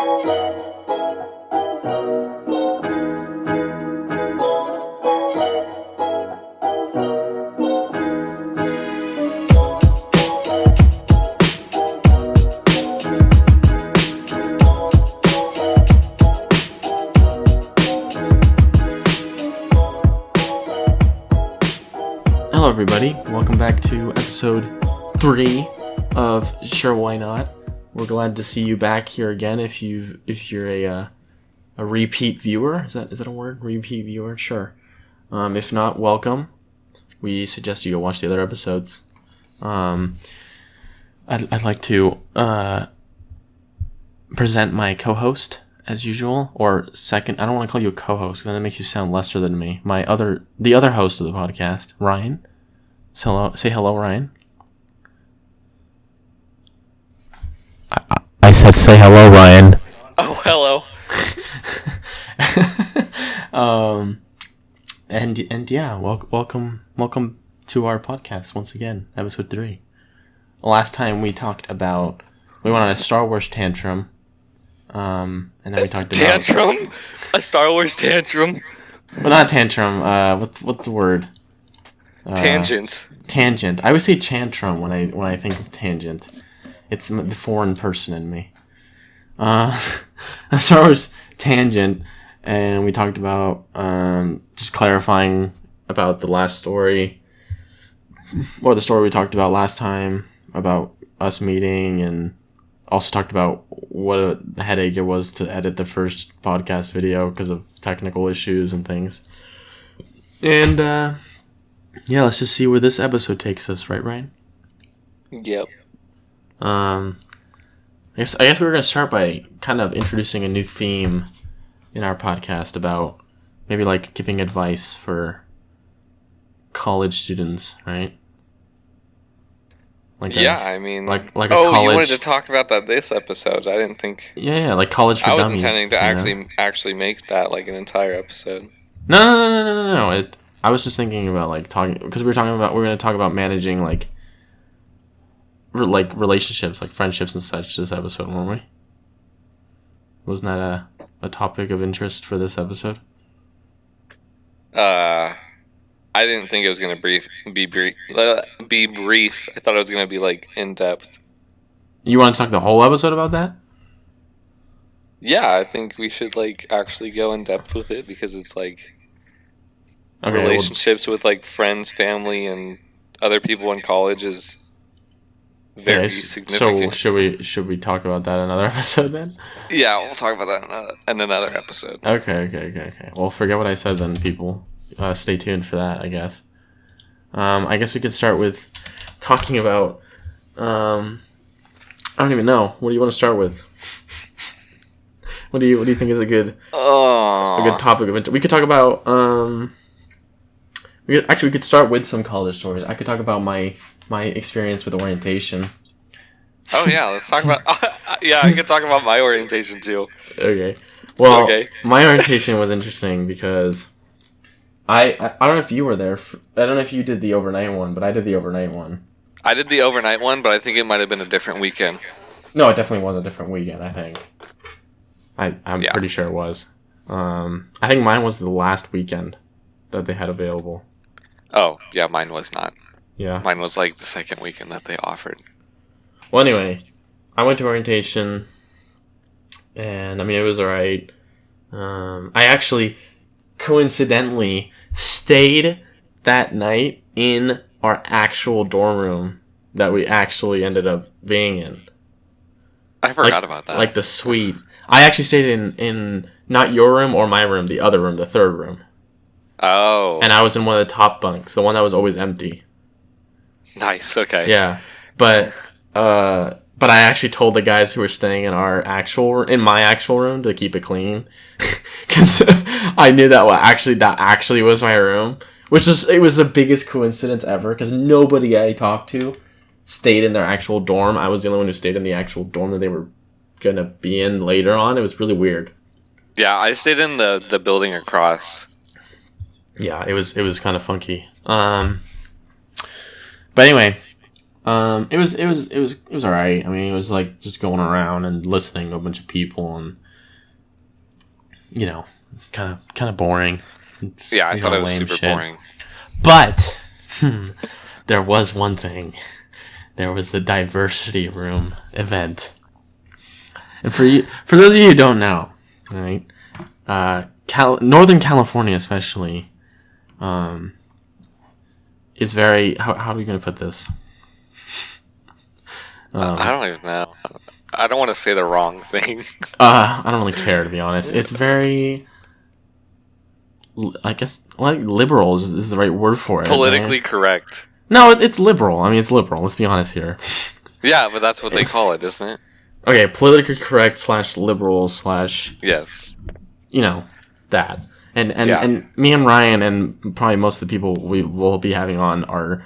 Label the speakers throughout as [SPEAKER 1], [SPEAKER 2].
[SPEAKER 1] Hello everybody, welcome back to episode 3 of Sure Why Not. We're glad to see you back here again if you're a repeat viewer. Is that a word? Repeat viewer? Sure. If not, welcome. We suggest you go watch the other episodes. I'd like to present my co-host as usual, or second. I don't want to call you a co-host because that makes you sound lesser than me. The other host of the podcast, Ryan. So say hello, Ryan. I said say hello, Ryan.
[SPEAKER 2] Oh, hello.
[SPEAKER 1] And yeah, welcome to our podcast once again, episode 3. Last time we went on a Star Wars tantrum, and then we talked about
[SPEAKER 2] Tantrum, a Star Wars tantrum.
[SPEAKER 1] Well, not tantrum. What's the word?
[SPEAKER 2] Tangent.
[SPEAKER 1] Tangent. I always say tantrum when I think of tangent. It's the foreign person in me. A Star Wars tangent, and we talked about just clarifying about the last story, or the story we talked about last time about us meeting, and also talked about what a headache it was to edit the first podcast video because of technical issues and things. And yeah, let's just see where this episode takes us, right, Ryan?
[SPEAKER 2] Yep.
[SPEAKER 1] I guess we were gonna start by kind of introducing a new theme in our podcast about maybe like giving advice for college students, right?
[SPEAKER 2] Like
[SPEAKER 1] a college.
[SPEAKER 2] Oh, you wanted to talk about that this episode? I didn't think.
[SPEAKER 1] Yeah, like college for dummies.
[SPEAKER 2] I was intending to actually make that like an entire episode.
[SPEAKER 1] No. I was just thinking about like talking because we're going to talk about managing like relationships, like friendships and such. This episode, weren't we? Wasn't that a topic of interest for this episode?
[SPEAKER 2] I didn't think it was going to be brief. I thought it was going to be like in depth.
[SPEAKER 1] You want to talk the whole episode about that?
[SPEAKER 2] Yeah, I think we should like actually go in depth with it because it's like relationships with like friends, family, and other people in college is very significant.
[SPEAKER 1] So should we talk about that in another episode then?
[SPEAKER 2] Yeah, we'll talk about that in another episode.
[SPEAKER 1] Okay. Well, forget what I said then, people. Stay tuned for that, I guess. I guess we could start with talking about. I don't even know. What do you want to start with? What do you think is a good topic of interest? We could talk about. We could start with some college stories. I could talk about my experience with orientation.
[SPEAKER 2] Oh yeah, let's talk about. Yeah, I could talk about my orientation too.
[SPEAKER 1] Okay. Well, my orientation was interesting because I don't know if you were there. I don't know if you did the overnight one, but I did the overnight one.
[SPEAKER 2] I did the overnight one, but I think it might have been a different weekend.
[SPEAKER 1] No, it definitely was a different weekend. I think. I'm pretty sure it was. I think mine was the last weekend that they had available.
[SPEAKER 2] Oh, yeah, mine was not.
[SPEAKER 1] Yeah.
[SPEAKER 2] Mine was like the second weekend that they offered.
[SPEAKER 1] Well, anyway, I went to orientation, and I mean, it was alright. I actually, coincidentally, stayed that night in our actual dorm room that we actually ended up being in.
[SPEAKER 2] I forgot about that.
[SPEAKER 1] Like the suite. I actually stayed in not your room or my room, the other room, the third room.
[SPEAKER 2] Oh.
[SPEAKER 1] And I was in one of the top bunks, the one that was always empty.
[SPEAKER 2] Nice, okay.
[SPEAKER 1] Yeah. But I actually told the guys who were staying in my actual room to keep it clean. Because I knew that actually was my room. It was the biggest coincidence ever, because nobody I talked to stayed in their actual dorm. I was the only one who stayed in the actual dorm that they were going to be in later on. It was really weird.
[SPEAKER 2] Yeah, I stayed in the building across. Yeah,
[SPEAKER 1] it was kind of funky. But anyway, It was all right. I mean, it was like just going around and listening to a bunch of people, and kind of boring. It's,
[SPEAKER 2] Yeah, I thought it was
[SPEAKER 1] lame
[SPEAKER 2] super
[SPEAKER 1] shit.
[SPEAKER 2] boring.
[SPEAKER 1] But there was one thing. There was the diversity room event, and for those of you who don't know, right, Northern California especially, is very how are we going to put this?
[SPEAKER 2] I don't even know. I don't want to say the wrong thing.
[SPEAKER 1] I don't really care, to be honest. It's very, I guess, like liberal is the right word for it.
[SPEAKER 2] Politically
[SPEAKER 1] right?
[SPEAKER 2] correct.
[SPEAKER 1] No, it's liberal. I mean, it's liberal. Let's be honest here.
[SPEAKER 2] Yeah, but that's what they call it, isn't it?
[SPEAKER 1] Okay, politically correct / liberal /
[SPEAKER 2] Yes.
[SPEAKER 1] That. And
[SPEAKER 2] Yeah.
[SPEAKER 1] and me and Ryan and probably most of the people we will be having on are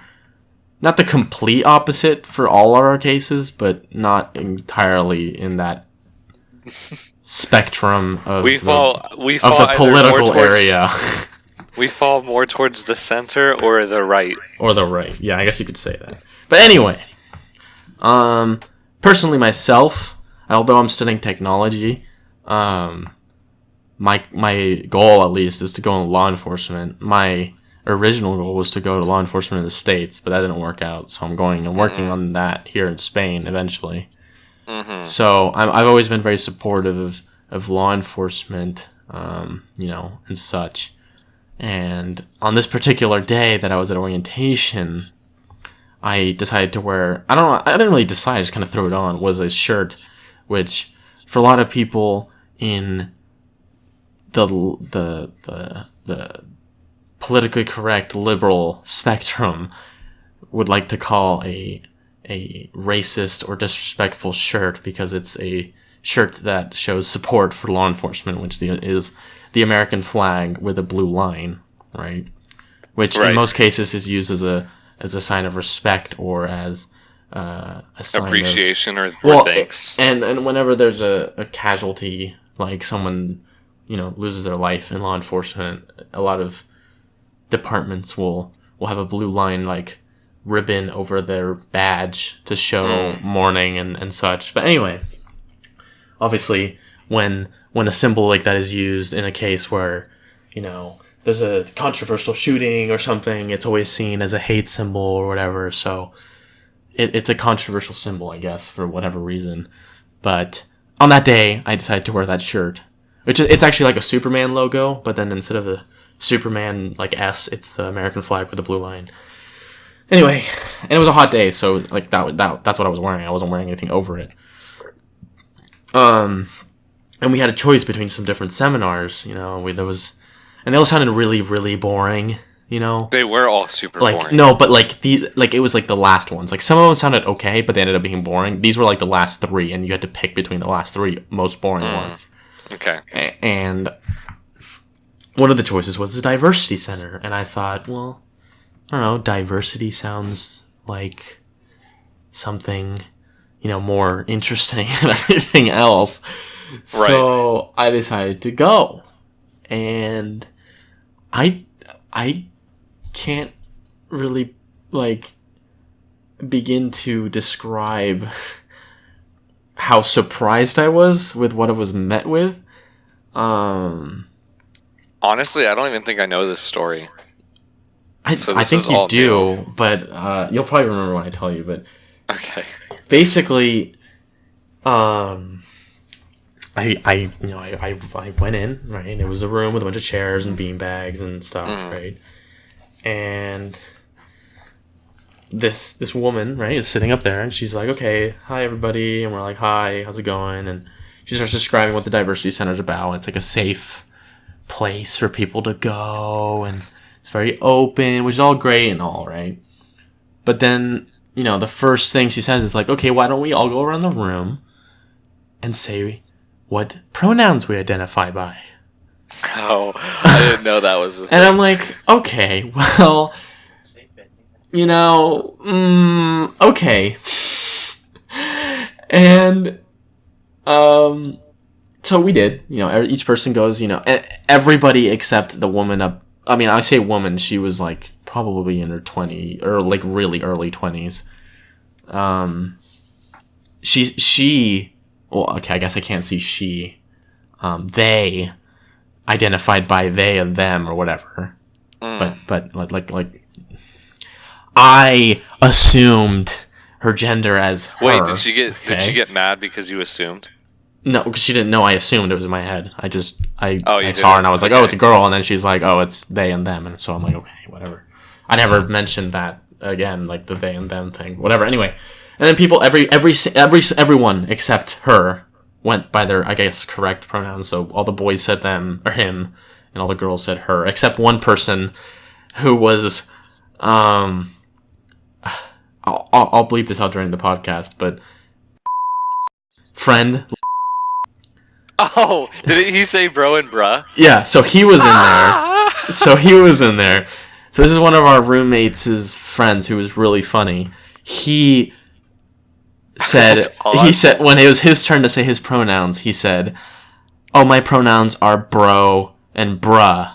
[SPEAKER 1] not the complete opposite for all our cases, but not entirely in that spectrum of
[SPEAKER 2] We fall
[SPEAKER 1] the
[SPEAKER 2] either
[SPEAKER 1] political
[SPEAKER 2] more towards,
[SPEAKER 1] area.
[SPEAKER 2] We fall more towards the center or the right.
[SPEAKER 1] Or the right. Yeah, I guess you could say that. But anyway, personally myself, although I'm studying technology, my goal at least is to go in law enforcement. My original goal was to go to law enforcement in the States, but that didn't work out. So I'm going and working on that here in Spain eventually.
[SPEAKER 2] Mm-hmm.
[SPEAKER 1] So I've always been very supportive of law enforcement, and such. And on this particular day that I was at orientation, I decided to wear, I don't know, I didn't really decide, I just kind of threw it on, was a shirt, which for a lot of people in the politically correct liberal spectrum would like to call a racist or disrespectful shirt, because it's a shirt that shows support for law enforcement, which is the American flag with a blue line, right? Which in most cases is used as a sign of respect or as a sign
[SPEAKER 2] appreciation
[SPEAKER 1] of,
[SPEAKER 2] or thanks.
[SPEAKER 1] And whenever there's a casualty, like someone loses their life in law enforcement, a lot of departments will have a blue line like ribbon over their badge to show mourning and such. But anyway, obviously when a symbol like that is used in a case where there's a controversial shooting or something, it's always seen as a hate symbol or whatever. So it's a controversial symbol, I guess, for whatever reason. But on that day, I decided to wear that shirt, which it's actually like a Superman logo, but then instead of the Superman like S, it's the American flag with the blue line. Anyway, and it was a hot day, so like that's what I was wearing. I wasn't wearing anything over it. And we had a choice between some different seminars. And they all sounded really, really boring.
[SPEAKER 2] They were all super boring.
[SPEAKER 1] No, but it was like the last ones. Like some of them sounded okay, but they ended up being boring. These were like the last three, and you had to pick between the last three most boring ones.
[SPEAKER 2] Okay.
[SPEAKER 1] And one of the choices was the diversity center, and I thought, well, I don't know, diversity sounds like something, more interesting than everything else.
[SPEAKER 2] Right.
[SPEAKER 1] So I decided to go, and I can't really begin to describe how surprised I was with what I was met with.
[SPEAKER 2] Honestly, I don't even think I know this story.
[SPEAKER 1] I think you do, but you'll probably remember when I tell you. But
[SPEAKER 2] okay,
[SPEAKER 1] basically, I went in, right, and it was a room with a bunch of chairs and beanbags and stuff, right, and this woman, right, is sitting up there, and she's like, okay, hi everybody, and we're like, hi, how's it going? And she starts describing what the diversity center is about. It's like a safe place for people to go, and it's very open, which is all great and all, right? But then, the first thing she says is like, okay, why don't we all go around the room and say what pronouns we identify by?
[SPEAKER 2] Oh, I didn't know that was a thing.
[SPEAKER 1] And I'm like, okay, well, okay. And, so we did, each person goes, everybody except the woman up. I mean, I say woman, she was like probably in her 20s or like really early 20s. she well, okay, I guess I can't see she. They identified by they and them or whatever. But like I assumed her gender as her.
[SPEAKER 2] Wait, did she get mad because you assumed?
[SPEAKER 1] No, because she didn't know. I assumed it was in my head. I
[SPEAKER 2] You
[SPEAKER 1] saw her and I was like, oh,
[SPEAKER 2] okay.
[SPEAKER 1] it's a girl, and then she's like, oh, it's they and them, and so I'm like, okay, whatever. I never mentioned that again, like the they and them thing, whatever. Anyway, and then people, everyone except her went by their, I guess, correct pronouns. So all the boys said them or him, and all the girls said her, except one person who was, I'll bleep this out during the podcast, but friend.
[SPEAKER 2] Oh, did he say bro and bruh?
[SPEAKER 1] Yeah, so he was in there. So this is one of our roommates' friends who was really funny. He said, when it was his turn to say his pronouns, he said, oh, my pronouns are bro and bruh.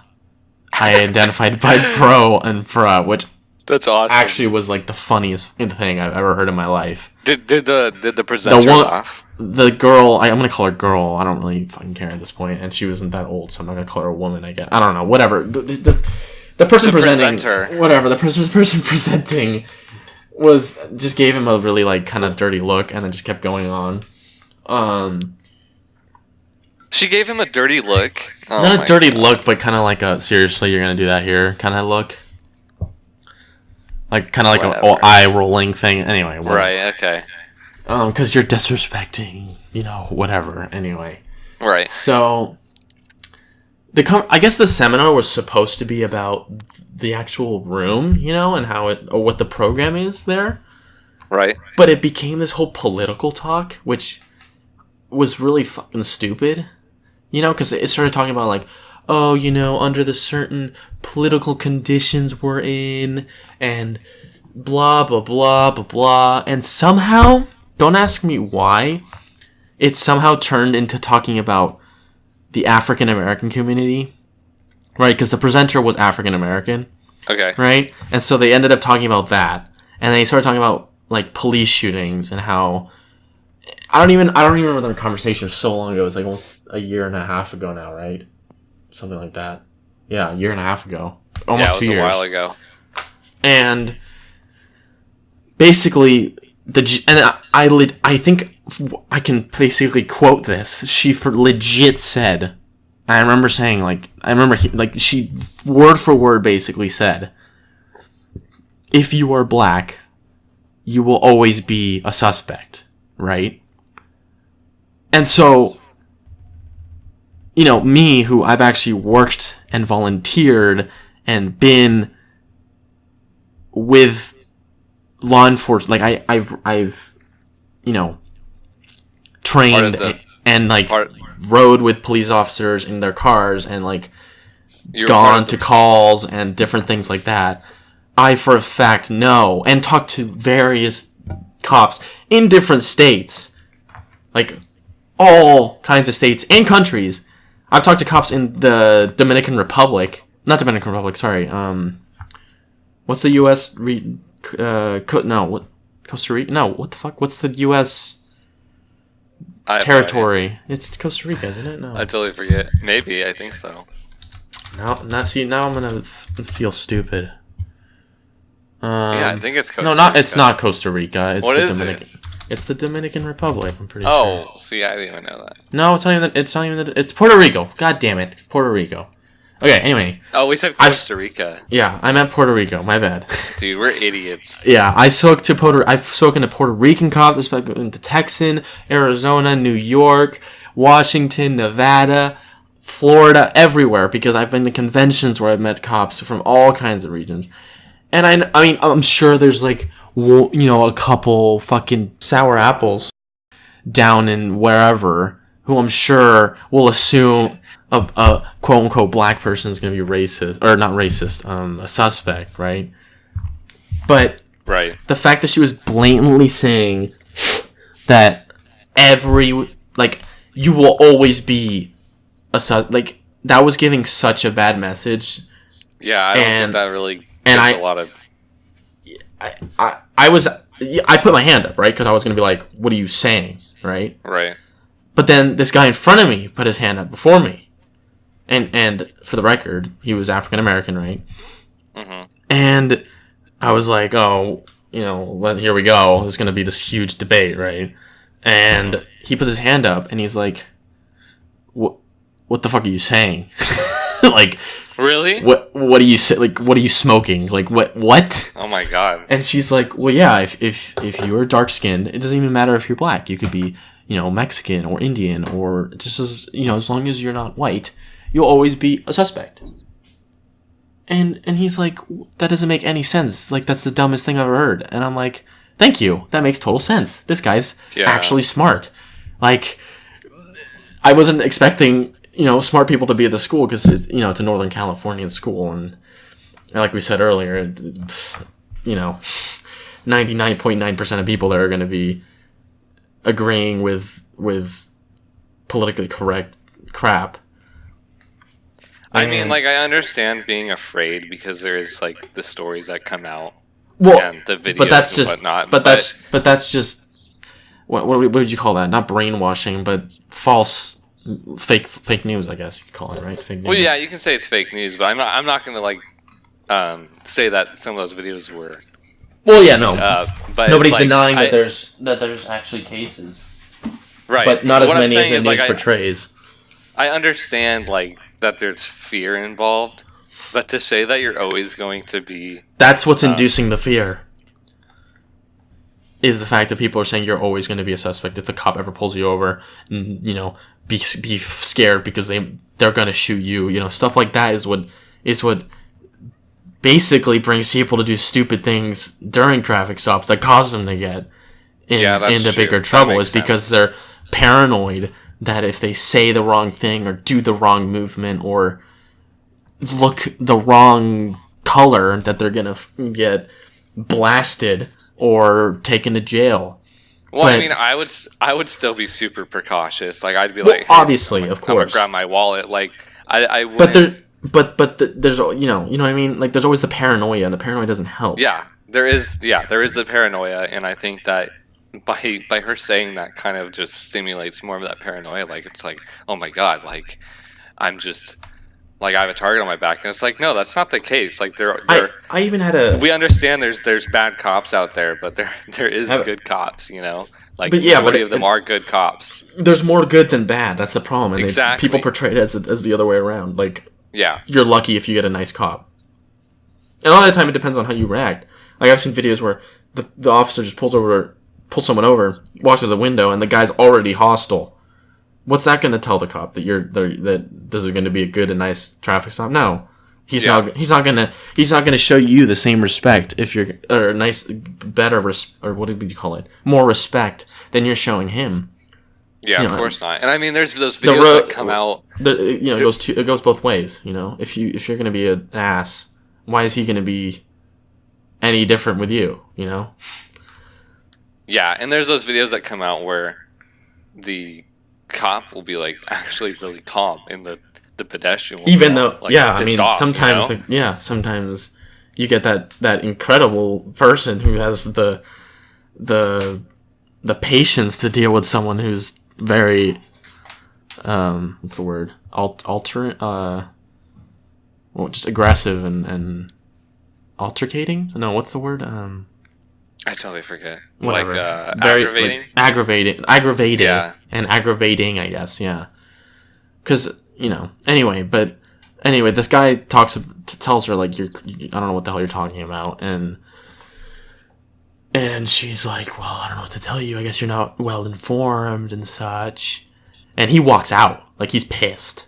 [SPEAKER 1] I identified by bro and bruh, which
[SPEAKER 2] that's awesome.
[SPEAKER 1] Actually was like the funniest thing I've ever heard in my life.
[SPEAKER 2] Did the presenter laugh?
[SPEAKER 1] The girl, I'm gonna call her girl. I don't really fucking care at this point, and she wasn't that old, so I'm not gonna call her a woman. I guess I don't know. Whatever. The person presenting, whatever. The person presenting just gave him a really like kind of dirty look, and then just kept going on.
[SPEAKER 2] She gave him a dirty look. Oh,
[SPEAKER 1] not a dirty look, but kind of like a seriously, you're gonna do that here kind of look. Like kind of like an eye rolling thing. Anyway,
[SPEAKER 2] right? Okay.
[SPEAKER 1] Because you're disrespecting, whatever. Anyway.
[SPEAKER 2] Right.
[SPEAKER 1] So, I guess the seminar was supposed to be about the actual room, and how or what the program is there.
[SPEAKER 2] Right.
[SPEAKER 1] But it became this whole political talk, which was really fucking stupid. Because it started talking about like, oh, under the certain political conditions we're in, and blah, blah, blah, blah, blah. And somehow, don't ask me why, it somehow turned into talking about the African American community, right? Because the presenter was African American.
[SPEAKER 2] Okay.
[SPEAKER 1] Right? And so they ended up talking about that. And they started talking about, like, police shootings and how... I don't even remember the conversation. It was so long ago. It was like almost a year and a half ago now, right? Something like that. Yeah, a year and a half ago. Almost 2 years.
[SPEAKER 2] Yeah, it was a while ago.
[SPEAKER 1] And basically, I think I can basically quote this. She legit said, I remember saying, she word for word basically said, if you are black, you will always be a suspect, right? And so, me, who I've actually worked and volunteered and been with law enforcement, like I've trained and rode with police officers in their cars and gone to calls and different things like that. I for a fact know and talked to various cops in different states, like all kinds of states and countries. I've talked to cops in the Dominican Republic, not Dominican Republic, sorry. What's the U.S. Costa Rica? No, what the fuck? What's the U.S. territory? It's Costa Rica, isn't it? No,
[SPEAKER 2] I totally forget. Maybe, I think so.
[SPEAKER 1] Now I'm gonna feel stupid.
[SPEAKER 2] Yeah, I think it's Costa
[SPEAKER 1] Rica.
[SPEAKER 2] Rica.
[SPEAKER 1] It's not Costa Rica. It's
[SPEAKER 2] what
[SPEAKER 1] the
[SPEAKER 2] is
[SPEAKER 1] Dominican. It's the Dominican Republic. I'm pretty sure.
[SPEAKER 2] Oh, see, I didn't even know that.
[SPEAKER 1] No, it's not even. It's Puerto Rico. God damn it, Puerto Rico. Okay, anyway.
[SPEAKER 2] Oh, we said Costa Rica.
[SPEAKER 1] Yeah, I meant Puerto Rico. My bad.
[SPEAKER 2] Dude, we're idiots.
[SPEAKER 1] Yeah, I've spoken to Puerto Rican cops. I've spoken to Texan, Arizona, New York, Washington, Nevada, Florida, everywhere, because I've been to conventions where I've met cops from all kinds of regions. And I mean, I'm sure there's a couple fucking sour apples down in wherever who I'm sure will assume a quote unquote black person is going to be racist, or not racist, a suspect, right? But
[SPEAKER 2] right,
[SPEAKER 1] the fact that she was blatantly saying that you will always be that was giving such a bad message.
[SPEAKER 2] Yeah, I don't think that really gives a lot of.
[SPEAKER 1] I put my hand up, right? Because I was going to be like, what are you saying, right?
[SPEAKER 2] Right.
[SPEAKER 1] But then this guy in front of me put his hand up before me. And for the record, he was African American, right?
[SPEAKER 2] Mm-hmm.
[SPEAKER 1] And I was like, oh, here we go. There's going to be this huge debate, right? And he put his hand up, and he's like, what the fuck are you saying? Like,
[SPEAKER 2] really?
[SPEAKER 1] What do you say? Like, what are you smoking? Like, what?
[SPEAKER 2] Oh my god.
[SPEAKER 1] And she's like, well, yeah, if you're dark skinned, it doesn't even matter if you're black. You could be, Mexican or Indian or just as long as you're not white, you'll always be a suspect. And he's like, that doesn't make any sense. Like, that's the dumbest thing I've ever heard. And I'm like, thank you. That makes total sense. This guy's actually smart. Like, I wasn't expecting, smart people to be at the school because, it's a Northern Californian school. And like we said earlier, 99.9% of people there are going to be agreeing with politically correct crap.
[SPEAKER 2] I mean, like, I understand being afraid because there is, like, the stories that come out
[SPEAKER 1] and
[SPEAKER 2] the videos
[SPEAKER 1] but that's just,
[SPEAKER 2] and whatnot.
[SPEAKER 1] But that's just, what would you call that? Not brainwashing, but false, fake news, I guess you could call it, right? Fake news.
[SPEAKER 2] Well, yeah, you can say it's fake news, but I'm not going to, like, say that some of those videos were.
[SPEAKER 1] Well, yeah, no.
[SPEAKER 2] But
[SPEAKER 1] nobody's denying that there's actually cases.
[SPEAKER 2] Right.
[SPEAKER 1] But not as many as the news
[SPEAKER 2] like,
[SPEAKER 1] portrays.
[SPEAKER 2] I understand, like, that there's fear involved, but to say that you're always going to be...
[SPEAKER 1] That's what's inducing the fear. Is the fact that people are saying you're always going to be a suspect if the cop ever pulls you over, and, be scared because they're going to shoot you. Stuff like that is what basically brings people to do stupid things during traffic stops that cause them to get into bigger trouble. Is because they're paranoid that if they say the wrong thing or do the wrong movement or look the wrong color, that they're going to get blasted or taken to jail.
[SPEAKER 2] Well, I mean, I would still be super precautious. Like, I'd be like, hey,
[SPEAKER 1] obviously, of course,
[SPEAKER 2] I'm gonna grab my wallet. Like, I wouldn't.
[SPEAKER 1] But there's what I mean. Like, there's always the paranoia, and the paranoia doesn't help.
[SPEAKER 2] Yeah, there is the paranoia, and I think that by her saying that kind of just stimulates more of that paranoia. Like, it's like, oh my god, like, I'm just like, I have a target on my back, and it's like, no, that's not the case. Like,
[SPEAKER 1] I even had
[SPEAKER 2] we understand there's bad cops out there, but there is good cops, Like,
[SPEAKER 1] but
[SPEAKER 2] majority of them are good cops.
[SPEAKER 1] There's more good than bad. That's the problem. And
[SPEAKER 2] exactly.
[SPEAKER 1] People portray it as the other way around. Like,
[SPEAKER 2] yeah,
[SPEAKER 1] you're lucky if you get a nice cop. And a lot of the time, it depends on how you react. Like, I've seen videos where the officer just pulls someone over, walks to the window, and the guy's already hostile. What's that going to tell the cop? That this is going to be a good and nice traffic stop? No, he's not going to show you the same respect if you're what did you call it? More respect than you're showing him.
[SPEAKER 2] Yeah, of course not. And I mean, there's those videos that come out.
[SPEAKER 1] It goes both ways. If you're going to be an ass, why is he going to be any different with you?
[SPEAKER 2] Yeah, and there's those videos that come out where the cop will be like actually really calm, and the pedestrian will
[SPEAKER 1] even though like, I mean
[SPEAKER 2] off,
[SPEAKER 1] sometimes sometimes you get that incredible person who has the patience to deal with someone who's very what's the word, just aggressive and altercating. No, what's the word?
[SPEAKER 2] I totally forget.
[SPEAKER 1] Whatever.
[SPEAKER 2] Like aggravating?
[SPEAKER 1] Aggravating.
[SPEAKER 2] Yeah.
[SPEAKER 1] And aggravating, I guess, yeah. Because, anyway, this guy tells her, like, I don't know what the hell you're talking about, and she's like, well, I don't know what to tell you, I guess you're not well informed and such. And he walks out, like, he's pissed.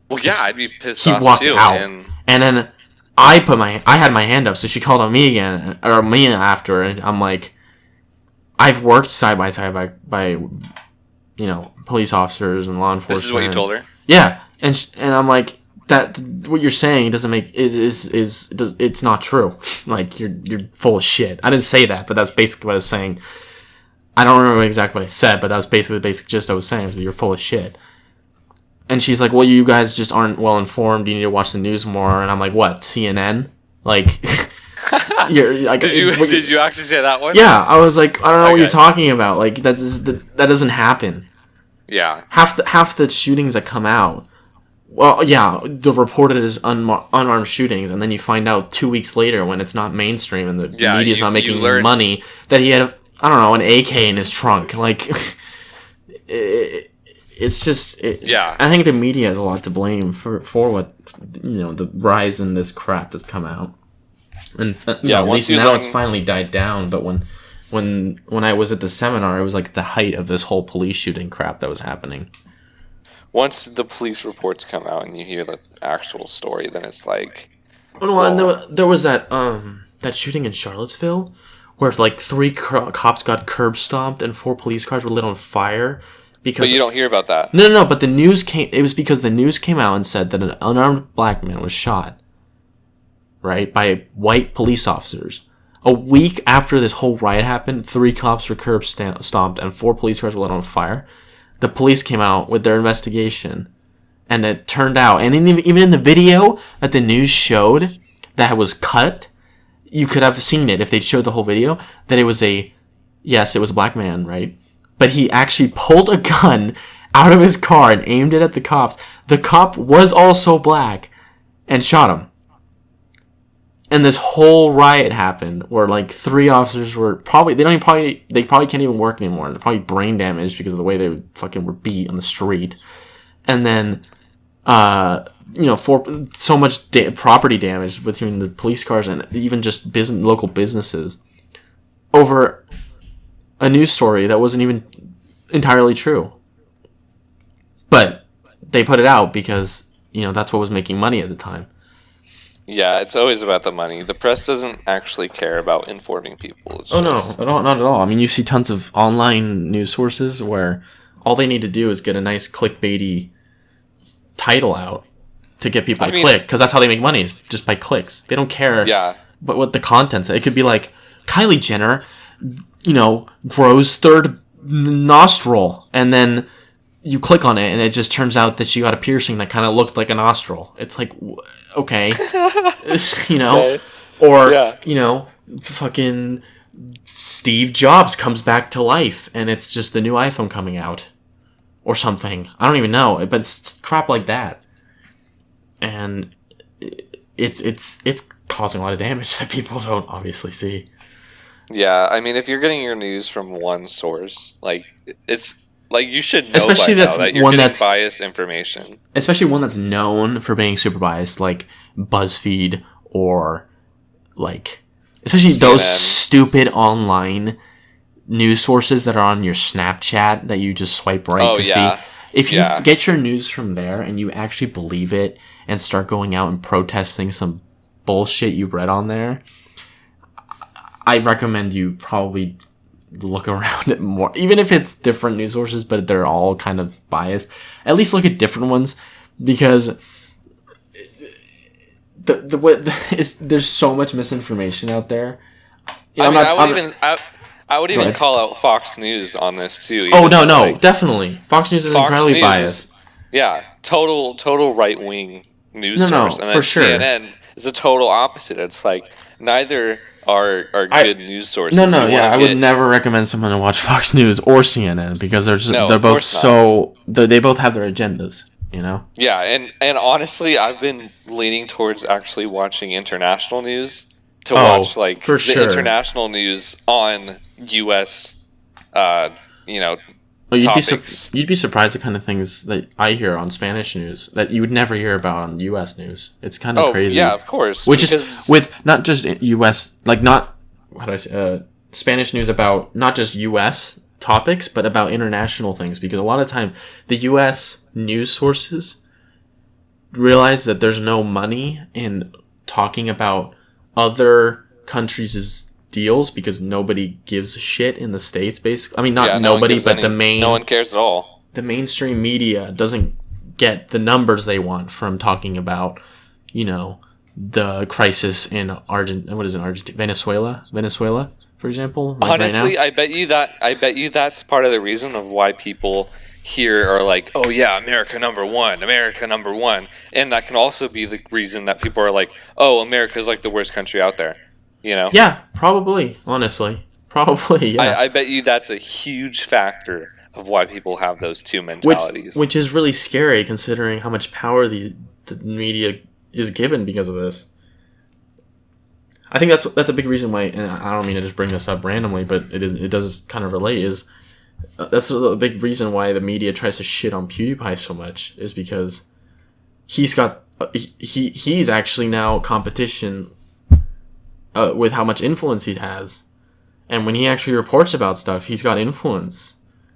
[SPEAKER 2] Well, yeah, I'd be pissed
[SPEAKER 1] he
[SPEAKER 2] off
[SPEAKER 1] walked
[SPEAKER 2] too.
[SPEAKER 1] Out. And then I had my hand up, so she called on me again, or me after, and I'm like, I've worked side by side by police officers and law enforcement.
[SPEAKER 2] This is what you told her?
[SPEAKER 1] Yeah, and I'm like, that what you're saying doesn't make it's not true. Like, you're full of shit. I didn't say that, but that's basically what I was saying. I don't remember exactly what I said, but that was basically the basic gist I was saying. You're full of shit. And she's like, well, you guys just aren't well informed. You need to watch the news more. And I'm like, what, CNN? Like, You're like,
[SPEAKER 2] did you actually say that one?
[SPEAKER 1] Yeah, I was like, I don't know what
[SPEAKER 2] Okay.
[SPEAKER 1] you're talking about. Like that doesn't happen.
[SPEAKER 2] Yeah.
[SPEAKER 1] Half the shootings that come out, well, yeah, they're reported as unarmed shootings, and then you find out 2 weeks later when it's not mainstream and the media's not making money that he had, I don't know, an AK in his trunk. Like, it's just, I think the media has a lot to blame for what, the rise in this crap that's come out. And at least now it's finally died down. But when I was at the seminar, it was like the height of this whole police shooting crap that was happening.
[SPEAKER 2] Once the police reports come out and you hear the actual story, then it's like...
[SPEAKER 1] and there was that shooting in Charlottesville where like 3 cops got curb stomped and 4 police cars were lit on fire.
[SPEAKER 2] But you don't hear about that.
[SPEAKER 1] No, but the news came... It was because the news came out and said that an unarmed black man was shot, right, by white police officers. A week after this whole riot happened, 3 cops were curb stomped and 4 police cars were lit on fire. The police came out with their investigation, and it turned out, and even in the video that the news showed that was cut, you could have seen it if they'd showed the whole video, that it was a black man, right? But he actually pulled a gun out of his car and aimed it at the cops. The cop was also black and shot him. And this whole riot happened where like 3 officers were probably can't even work anymore. They're probably brain damaged because of the way they fucking were beat on the street. And then, so much property damage between the police cars and even just local businesses over a news story that wasn't even entirely true. But they put it out because, that's what was making money at the time.
[SPEAKER 2] Yeah, it's always about the money. The press doesn't actually care about informing people.
[SPEAKER 1] Not at all. I mean, you see tons of online news sources where all they need to do is get a nice clickbaity title out to get people to click, because that's how they make money, is just by clicks. They don't care but what the content's. It could be like, Kylie Jenner, grows 3rd nostril, and then you click on it and it just turns out that she got a piercing that kind of looked like a nostril. It's like, okay. Okay. Or, fucking Steve Jobs comes back to life and it's just the new iPhone coming out or something. I don't even know, but it's crap like that. And it's causing a lot of damage that people don't obviously see.
[SPEAKER 2] Yeah, I mean, if you're getting your news from one source, like, it's... Like, you should know
[SPEAKER 1] especially
[SPEAKER 2] by now that you're getting biased information.
[SPEAKER 1] Especially one that's known for being super biased, like BuzzFeed or, like... Especially CNN. Those stupid online news sources that are on your Snapchat that you just swipe right to see. If you get your news from there and you actually believe it and start going out and protesting some bullshit you read on there, I recommend you probably... look around it more, even if it's different news sources, but they're all kind of biased. At least look at different ones, because there's so much misinformation out there.
[SPEAKER 2] I would even call out Fox News on this too.
[SPEAKER 1] Definitely. Fox News is incredibly biased.
[SPEAKER 2] Total right wing news source, and then CNN is the total opposite. It's like neither are good news sources.
[SPEAKER 1] I would never recommend someone to watch Fox News or CNN because they're both they both have their agendas,
[SPEAKER 2] Yeah, and honestly, I've been leaning towards actually watching international news to watch the international news on U.S. Topics.
[SPEAKER 1] You'd be surprised the kind of things that I hear on Spanish news that you would never hear about on U.S. news. It's kind of crazy.
[SPEAKER 2] Yeah, of course.
[SPEAKER 1] Which is with not just U.S. Spanish news about not just U.S. topics, but about international things. Because a lot of the time, the U.S. news sources realize that there's no money in talking about other countries' deals because nobody gives a shit in the States, basically. I mean, nobody, but no
[SPEAKER 2] one cares at all.
[SPEAKER 1] The mainstream media doesn't get the numbers they want from talking about, the crisis in Venezuela, for example.
[SPEAKER 2] Honestly, right, I bet you that's part of the reason of why people here are like, oh yeah, America number one, and that can also be the reason that people are like, oh, America's like the worst country out there. You know?
[SPEAKER 1] Yeah, probably. Honestly, probably. Yeah.
[SPEAKER 2] I bet you that's a huge factor of why people have those two mentalities.
[SPEAKER 1] Which is really scary considering how much power the media is given because of this. I think that's a big reason why, and I don't mean to just bring this up randomly, but it does kind of relate. Is that's a big reason why the media tries to shit on PewDiePie so much, is because he's actually now competition with how much influence he has, and when he actually reports about stuff, he's got influence.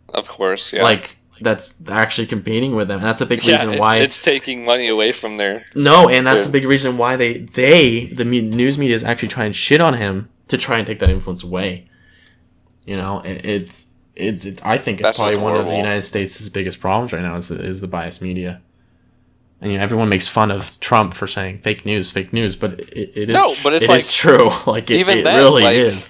[SPEAKER 2] Of course, yeah.
[SPEAKER 1] Like, that's actually competing with them. And that's a big reason why
[SPEAKER 2] it's taking money away from their.
[SPEAKER 1] No, and that's a big reason why the news media is actually trying to shit on him to try and take that influence away. You know, it's I think it's probably one of the United States' biggest problems right now is the biased media. And everyone makes fun of Trump for saying fake news, but it is
[SPEAKER 2] no, but it's
[SPEAKER 1] is true. Like it
[SPEAKER 2] then,
[SPEAKER 1] really is.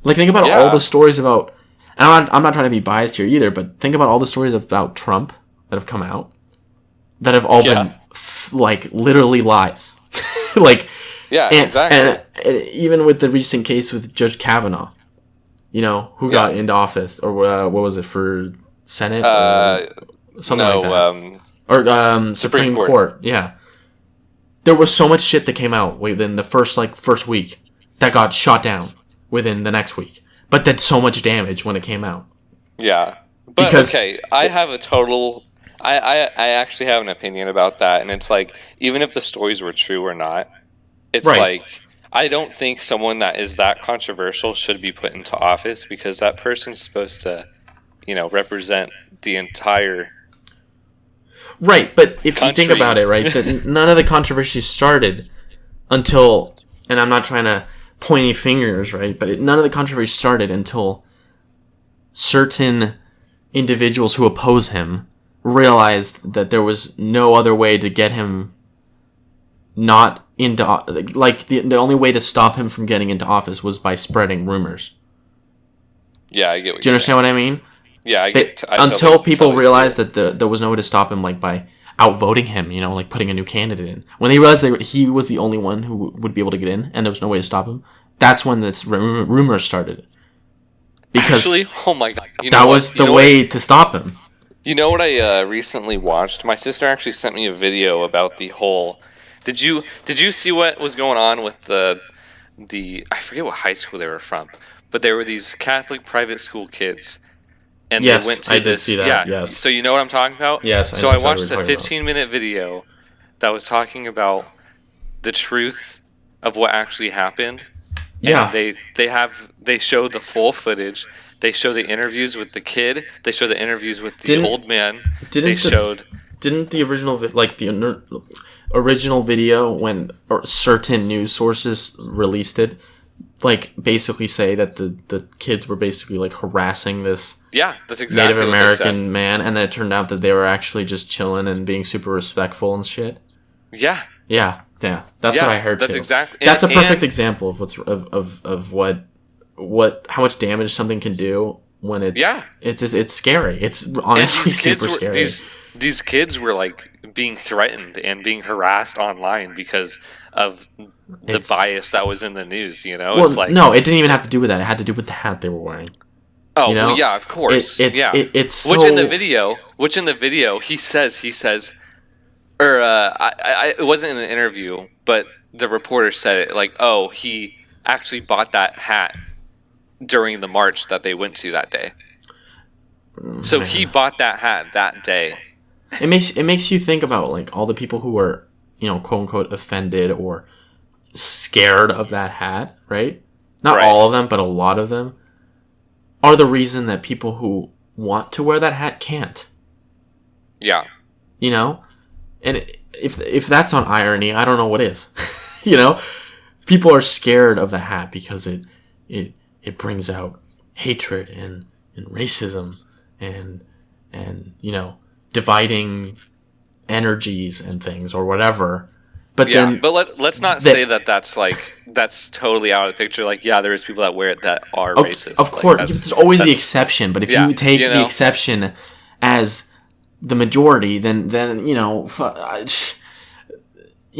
[SPEAKER 1] Like, think about all the stories about. And I'm not trying to be biased here either, but think about all the stories about Trump that have come out that have all been literally lies.
[SPEAKER 2] Exactly.
[SPEAKER 1] And even with the recent case with Judge Kavanaugh, who got into office, or what was it, for Senate or something like that, or Supreme Court. Yeah, there was so much shit that came out within the first week that got shot down within the next week. But did so much damage when it came out.
[SPEAKER 2] Yeah. But, I have a total... I actually have an opinion about that, and it's like, even if the stories were true or not, it's like, I don't think someone that is that controversial should be put into office, because that person's supposed to, represent the entire...
[SPEAKER 1] Right, but if you think about it, right, that none of the controversy started until... And I'm not trying to... pointy fingers, right? But none of the controversy started until certain individuals who oppose him realized that there was no other way to get him not into... Like, the only way to stop him from getting into office was by spreading rumors.
[SPEAKER 2] Yeah, I get what
[SPEAKER 1] Do you understand what I mean?
[SPEAKER 2] Yeah, I get...
[SPEAKER 1] Until people realized that there was no way to stop him, like, by outvoting him, like putting a new candidate in. When they realized that he was the only one who would be able to get in, and there was no way to stop him, that's when this rumor started. Because
[SPEAKER 2] actually, oh my god,
[SPEAKER 1] that was the way to stop him.
[SPEAKER 2] You know what I recently watched? My sister actually sent me a video about the whole. Did you see what was going on with the I forget what high school they were from, but there were these Catholic private school kids. And
[SPEAKER 1] yes,
[SPEAKER 2] they went to
[SPEAKER 1] I did see that.
[SPEAKER 2] Yeah.
[SPEAKER 1] Yes.
[SPEAKER 2] So you know what I'm talking about?
[SPEAKER 1] Yes.
[SPEAKER 2] So I watched a 15-minute video that was talking about the truth of what actually happened.
[SPEAKER 1] Yeah.
[SPEAKER 2] And they showed the full footage. They show the interviews with the kid. They show the interviews with the old man.
[SPEAKER 1] Didn't the original video, when certain news sources released it, like, basically say that the kids were basically, like, harassing this
[SPEAKER 2] that's exactly
[SPEAKER 1] Native American man, and then it turned out that they were actually just chilling and being super respectful and shit?
[SPEAKER 2] Yeah.
[SPEAKER 1] That's what I heard too.
[SPEAKER 2] Exactly.
[SPEAKER 1] That's a perfect example of how much damage something can do when it's scary. It's honestly super scary.
[SPEAKER 2] These kids were, like, being threatened and being harassed online because of the bias that was in the news,
[SPEAKER 1] Well, it's like, no, it didn't even have to do with that. It had to do with the hat they were wearing.
[SPEAKER 2] Oh, well, yeah, of course.
[SPEAKER 1] It's so...
[SPEAKER 2] Which in the video, he says, or it wasn't in an interview, but the reporter said it, like, oh, he actually bought that hat during the march that they went to that day. So he bought that hat that day.
[SPEAKER 1] It makes you think about, like, all the people who were, quote unquote offended or scared of that hat, right? Not all of them, but a lot of them are the reason that people who want to wear that hat can't.
[SPEAKER 2] Yeah.
[SPEAKER 1] And if that's on irony, I don't know what is. People are scared of the hat because it brings out hatred and racism and dividing energies and things or whatever. But
[SPEAKER 2] let's not say that's totally out of the picture. Like, there is people that wear it that are racist.
[SPEAKER 1] Of course, there's always the exception. But if you take the exception as the majority, then you know what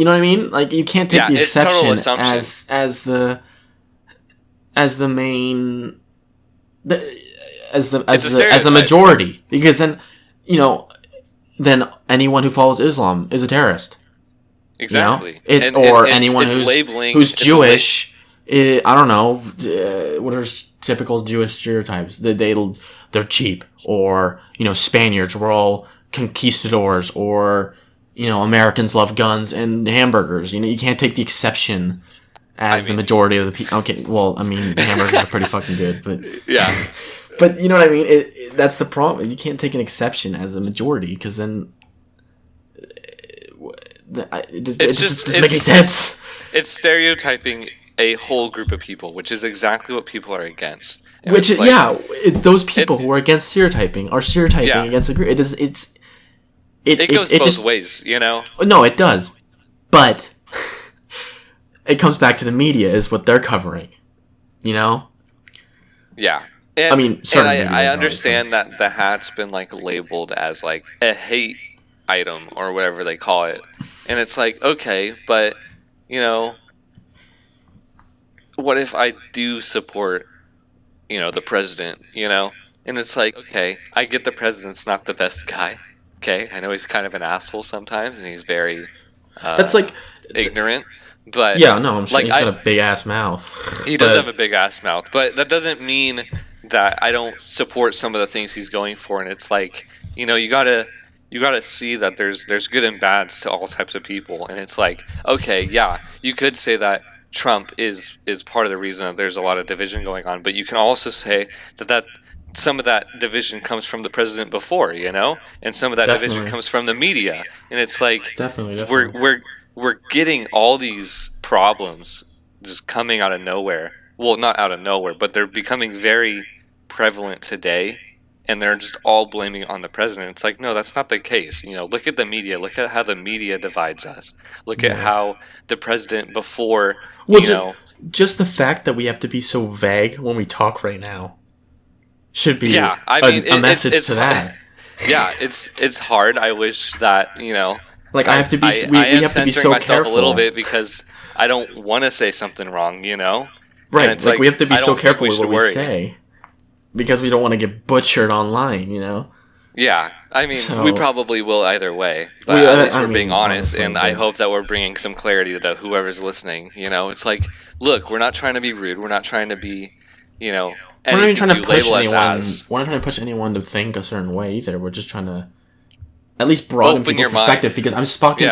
[SPEAKER 1] I mean. Like, you can't take the exception as the as the main, as a
[SPEAKER 2] stereotype.
[SPEAKER 1] majority, because then, then anyone who follows Islam is a terrorist.
[SPEAKER 2] Exactly.
[SPEAKER 1] Or anyone who's
[SPEAKER 2] it's
[SPEAKER 1] Jewish. I don't know. What are typical Jewish stereotypes? They're cheap, or Spaniards were all conquistadors, or Americans love guns and hamburgers. You can't take the exception as the majority of the people. Okay, well, I mean, hamburgers are pretty fucking good, but
[SPEAKER 2] yeah.
[SPEAKER 1] But you know what I mean? That's the problem. You can't take an exception as a majority, because then it doesn't make any sense.
[SPEAKER 2] It's stereotyping a whole group of people, which is exactly what people are against. And
[SPEAKER 1] those people who are against stereotyping are stereotyping against a group. It
[SPEAKER 2] goes both ways,
[SPEAKER 1] No, it does, but it comes back to the media is what they're covering,
[SPEAKER 2] Yeah.
[SPEAKER 1] I mean,
[SPEAKER 2] I understand that the hat's been labeled as a hate item or whatever they call it, and it's okay, but what if I do support the president, and it's okay, I get the president's not the best guy, okay, I know he's kind of an asshole sometimes and he's very
[SPEAKER 1] that's
[SPEAKER 2] ignorant, but
[SPEAKER 1] I'm sure he's got a big ass mouth.
[SPEAKER 2] He does have a big ass mouth, but that doesn't mean that I don't support some of the things he's going for. And it's you gotta see that there's good and bads to all types of people. And it's okay, yeah, you could say that Trump is part of the reason that there's a lot of division going on, but you can also say that some of that division comes from the president before, and some of that division comes from the media. And it's
[SPEAKER 1] definitely.
[SPEAKER 2] We're getting all these problems just coming out of nowhere. Well, not out of nowhere, but they're becoming very prevalent today, and they're just all blaming it on the president. It's no, that's not the case. Look at the media. Look at how the media divides us. Look at how the president before,
[SPEAKER 1] just the fact that we have to be so vague when we talk right now should be a message to that.
[SPEAKER 2] Yeah, it's hard. I wish that,
[SPEAKER 1] I have to be. We have to be so
[SPEAKER 2] myself
[SPEAKER 1] careful
[SPEAKER 2] a little bit because I don't want to say something wrong,
[SPEAKER 1] Right, it's we have to be so careful with what we say because we don't want to get butchered online,
[SPEAKER 2] Yeah, I mean, we probably will either way, but at least we're being honest, and I hope that we're bringing some clarity to whoever's listening. It's look, we're not trying to be rude. We're not trying to be,
[SPEAKER 1] we're not even trying to push anyone. We're not trying to push anyone to think a certain way either. We're just trying to at least broaden people's perspective, because I've spoken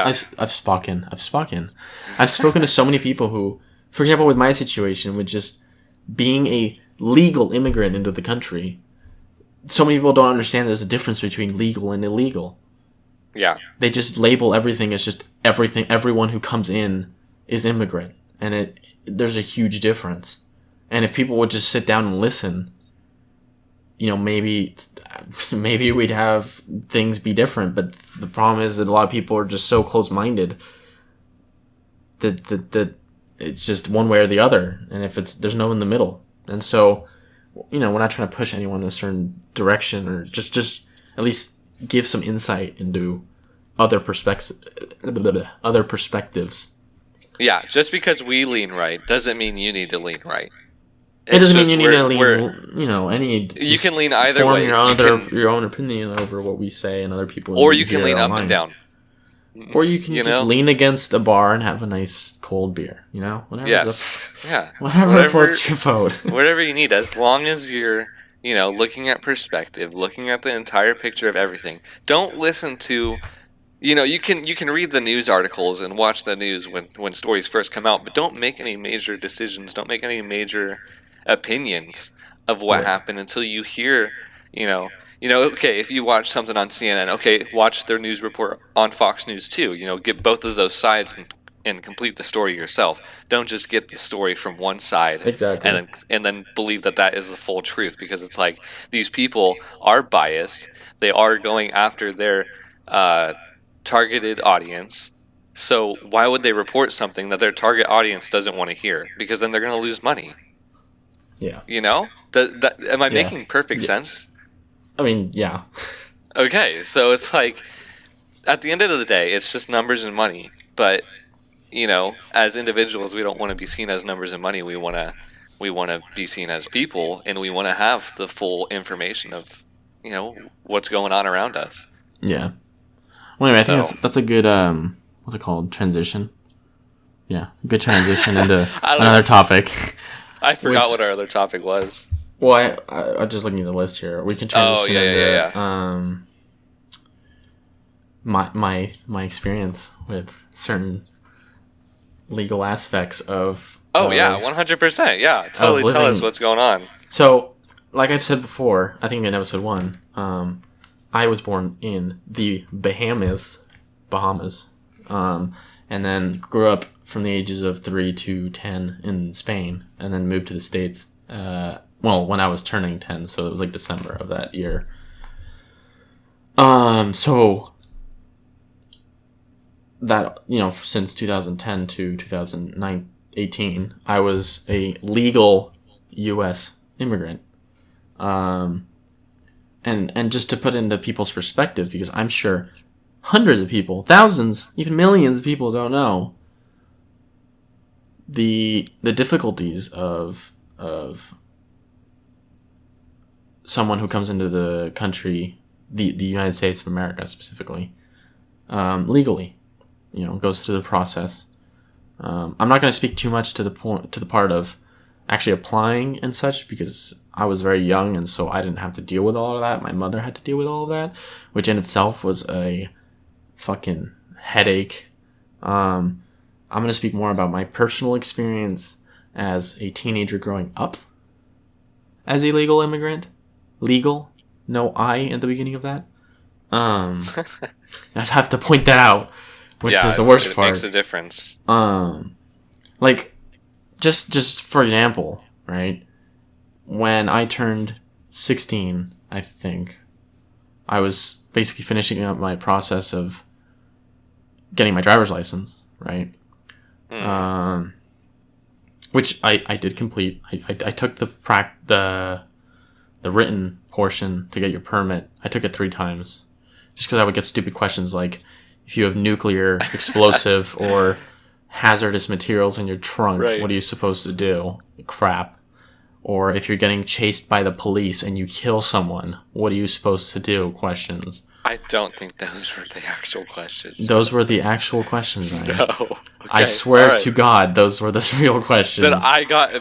[SPEAKER 1] to so many people who, for example, with my situation, with just being a legal immigrant into the country, so many people don't understand there's a difference between legal and illegal.
[SPEAKER 2] Yeah.
[SPEAKER 1] They just label everything as just everything. Everyone who comes in is immigrant, and there's a huge difference. And if people would just sit down and listen, maybe we'd have things be different. But the problem is that a lot of people are just so close-minded that it's just one way or the other, and there's no in the middle. And so, we're not trying to push anyone in a certain direction, or just at least give some insight into other perspectives.
[SPEAKER 2] Yeah, just because we lean right doesn't mean you need to lean right.
[SPEAKER 1] It doesn't mean you need to lean.
[SPEAKER 2] You can lean either way.
[SPEAKER 1] Your own opinion over what we say and other people.
[SPEAKER 2] Or you can lean up and down.
[SPEAKER 1] Or you can just lean against a bar and have a nice cold beer. Whatever.
[SPEAKER 2] Yes.
[SPEAKER 1] Whatever floats your boat.
[SPEAKER 2] Whatever you need, as long as you're, looking at perspective, looking at the entire picture of everything. Don't listen to. You can read the news articles and watch the news when stories first come out, but don't make any major decisions. Don't make any major opinions of what happened until you hear, okay, if you watch something on CNN, okay, watch their news report on Fox News too. Get both of those sides and complete the story yourself. Don't just get the story from one side and then believe that is the full truth, because it's these people are biased. They are going after their targeted audience. So why would they report something that their target audience doesn't want to hear? Because then they're going to lose money.
[SPEAKER 1] Yeah.
[SPEAKER 2] Am I making perfect sense?
[SPEAKER 1] I mean, yeah.
[SPEAKER 2] Okay, so it's at the end of the day, it's just numbers and money. But, as individuals, we don't want to be seen as numbers and money. We want to we want to be seen as people, and we want to have the full information of, what's going on around us.
[SPEAKER 1] Yeah. Well, anyway, I
[SPEAKER 2] So-
[SPEAKER 1] think that's a good what's it called? Transition. Yeah, good transition into
[SPEAKER 2] I don't
[SPEAKER 1] another
[SPEAKER 2] know.
[SPEAKER 1] topic.
[SPEAKER 2] I forgot
[SPEAKER 1] Which-
[SPEAKER 2] what our other topic was.
[SPEAKER 1] Well, I'm just looking at the list here. We can transition into my experience with certain legal aspects of.
[SPEAKER 2] Oh yeah, 100%. Yeah, totally tell us
[SPEAKER 1] living-
[SPEAKER 2] what's going on.
[SPEAKER 1] So, like I've said before, I think in episode 1, I was born in the Bahamas, and then grew up from the ages of 3 to 10 in Spain, and then moved to the States. When I was turning 10, so it was like December of that year. So that, since 2010 to 2018, I was a legal U.S. immigrant. And just to put into people's perspective, because I'm sure hundreds of people, thousands, even millions of people don't know the difficulties of someone who comes into the country, the United States of America specifically, legally, goes through the process. I'm not going to speak too much to the part of actually applying and such, because I was very young, and so I didn't have to deal with all of that. My mother had to deal with all of that, which in itself was a fucking headache. I'm going to speak more about my personal experience as a teenager growing up as a legal immigrant. Legal, no I at the beginning of that. I just have to point that out, which is the worst part.
[SPEAKER 2] It makes a difference.
[SPEAKER 1] Like, just for example, right? When I turned 16, I think, I was basically finishing up my process of getting my driver's license, right? Which I did complete. I took the written portion to get your permit. I took it 3 times, just because I would get stupid questions like, if you have nuclear, explosive, or hazardous materials in your trunk,
[SPEAKER 2] Right.
[SPEAKER 1] what are you supposed to do? Crap. Or if you're getting chased by the police and you kill someone, what are you supposed to do? Questions.
[SPEAKER 2] I don't think those were the actual questions.
[SPEAKER 1] Those were the actual questions, Ryan.
[SPEAKER 2] No.
[SPEAKER 1] I
[SPEAKER 2] Okay,
[SPEAKER 1] swear
[SPEAKER 2] alright.
[SPEAKER 1] to God, those were the real questions.
[SPEAKER 2] Then I got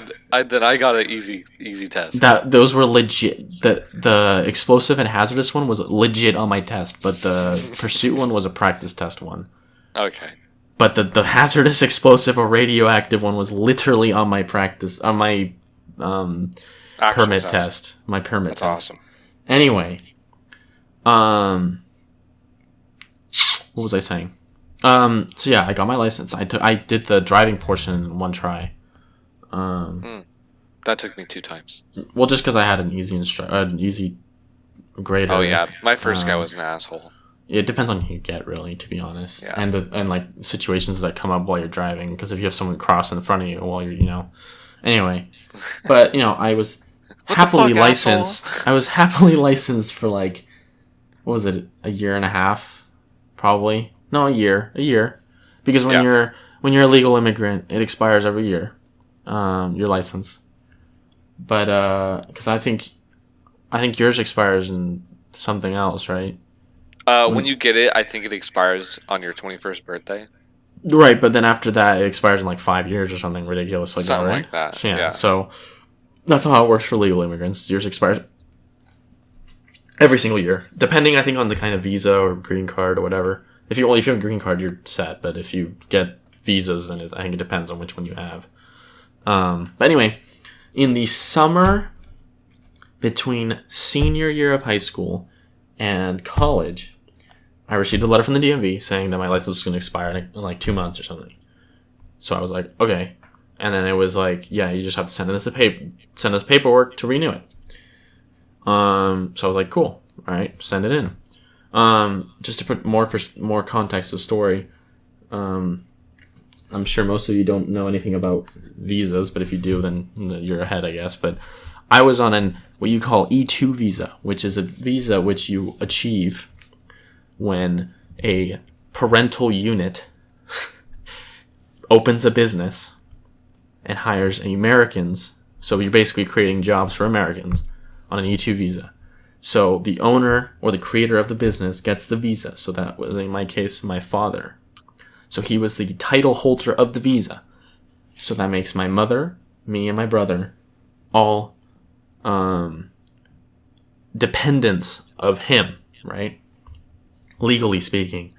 [SPEAKER 2] an easy test.
[SPEAKER 1] Those were legit. The explosive and hazardous one was legit on my test, but the pursuit one was a practice test one.
[SPEAKER 2] Okay.
[SPEAKER 1] But the hazardous, explosive, or radioactive one was literally on my
[SPEAKER 2] Actual
[SPEAKER 1] permit test. My permit
[SPEAKER 2] That's
[SPEAKER 1] test.
[SPEAKER 2] awesome.
[SPEAKER 1] Anyway, what was I saying? So yeah, I got my license. I did the driving portion in 1 try.
[SPEAKER 2] That took me 2 times.
[SPEAKER 1] Well, just because I had an easy grader.
[SPEAKER 2] Oh yeah, my first guy was an asshole.
[SPEAKER 1] It depends on who you get, really, to be honest.
[SPEAKER 2] Yeah.
[SPEAKER 1] And like situations that come up while you're driving, because if you have someone cross in front of you while you're, anyway. But I was happily
[SPEAKER 2] fuck,
[SPEAKER 1] licensed.
[SPEAKER 2] asshole?
[SPEAKER 1] I was happily licensed for like, what was it, a year and a half, probably. No, a year, because when you're a legal immigrant, it expires every year, your license. But because I think yours expires in something else, right?
[SPEAKER 2] When you get it, I think it expires on your 21st birthday.
[SPEAKER 1] Right, but then after that, it expires in like 5 years or something ridiculous like
[SPEAKER 2] Something
[SPEAKER 1] that, right?
[SPEAKER 2] like that,
[SPEAKER 1] So,
[SPEAKER 2] yeah.
[SPEAKER 1] So that's how it works for legal immigrants. Yours expires every single year, depending, I think, on the kind of visa or green card or whatever. If you have a green card, you're set. But if you get visas, then I think it depends on which one you have. But anyway, in the summer between senior year of high school and college, I received a letter from the DMV saying that my license was going to expire in like 2 months or something. So I was like, okay. And then it was like, yeah, you just have to send us paperwork to renew it. So I was like, cool. All right, send it in. Just to put more context to the story, I'm sure most of you don't know anything about visas, but if you do, then you're ahead, I guess. But I was on what you call E2 visa, which is a visa which you achieve when a parental unit opens a business and hires Americans So you're basically creating jobs for Americans on an E2 visa. So the owner or the creator of the business gets the visa. So that was, in my case, my father. So he was the title holder of the visa. So that makes my mother, me, and my brother all dependents of him, right? Legally speaking.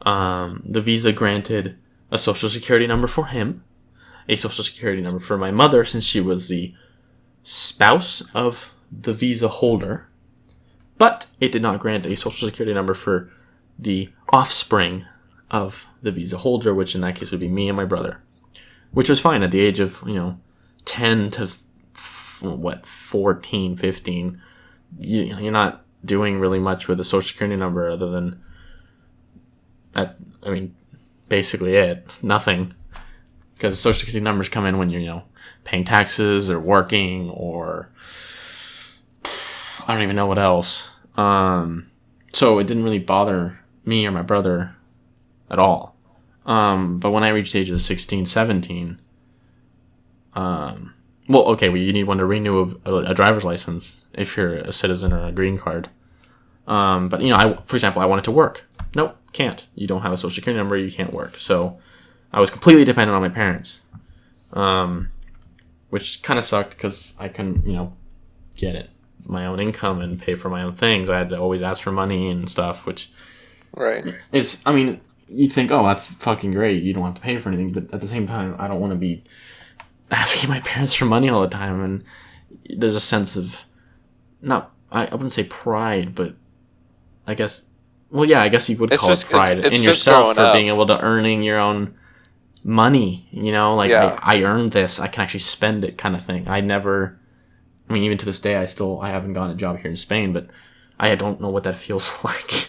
[SPEAKER 1] The visa granted a social security number for him, a social security number for my mother, since she was the spouse of the visa holder, but it did not grant a social security number for the offspring of the visa holder, which in that case would be me and my brother, which was fine at the age of, 10 to 14, 15. You're not doing really much with a social security number other than, basically nothing, because social security numbers come in when you're, paying taxes or working or I don't even know what else. So it didn't really bother me or my brother at all. But when I reached the age of 16, 17, you need one to renew a driver's license if you're a citizen or a green card. For example, I wanted to work. Nope, can't. You don't have a social security number, you can't work. So I was completely dependent on my parents, which kind of sucked because I couldn't, get my own income and pay for my own things. I had to always ask for money and stuff, which is, you think, oh, that's fucking great. You don't have to pay for anything. But at the same time, I don't want to be asking my parents for money all the time. And there's a sense of, I wouldn't say pride, but I guess, I guess you would call it pride in yourself for being able to earning your own money, I earned this, I can actually spend it kind of thing. Even to this day, I haven't gotten a job here in Spain, but I don't know what that feels like.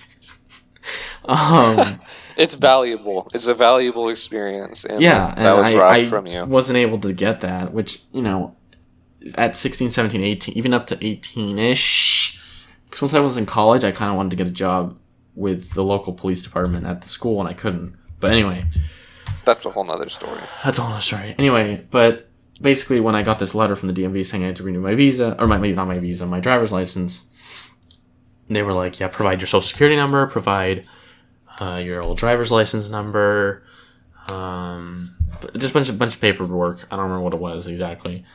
[SPEAKER 2] It's valuable. It's a valuable experience. And
[SPEAKER 1] that
[SPEAKER 2] was robbed from you.
[SPEAKER 1] I wasn't able to get that, which, at 16, 17, 18, even up to 18-ish, because once I was in college, I kind of wanted to get a job with the local police department at the school, and I couldn't. But anyway.
[SPEAKER 2] That's a whole nother story.
[SPEAKER 1] Anyway, but basically when I got this letter from the DMV saying I had to renew my visa, or my driver's license, they were like, yeah, provide your social security number, provide your old driver's license number, just a bunch of paperwork. I don't remember what it was exactly.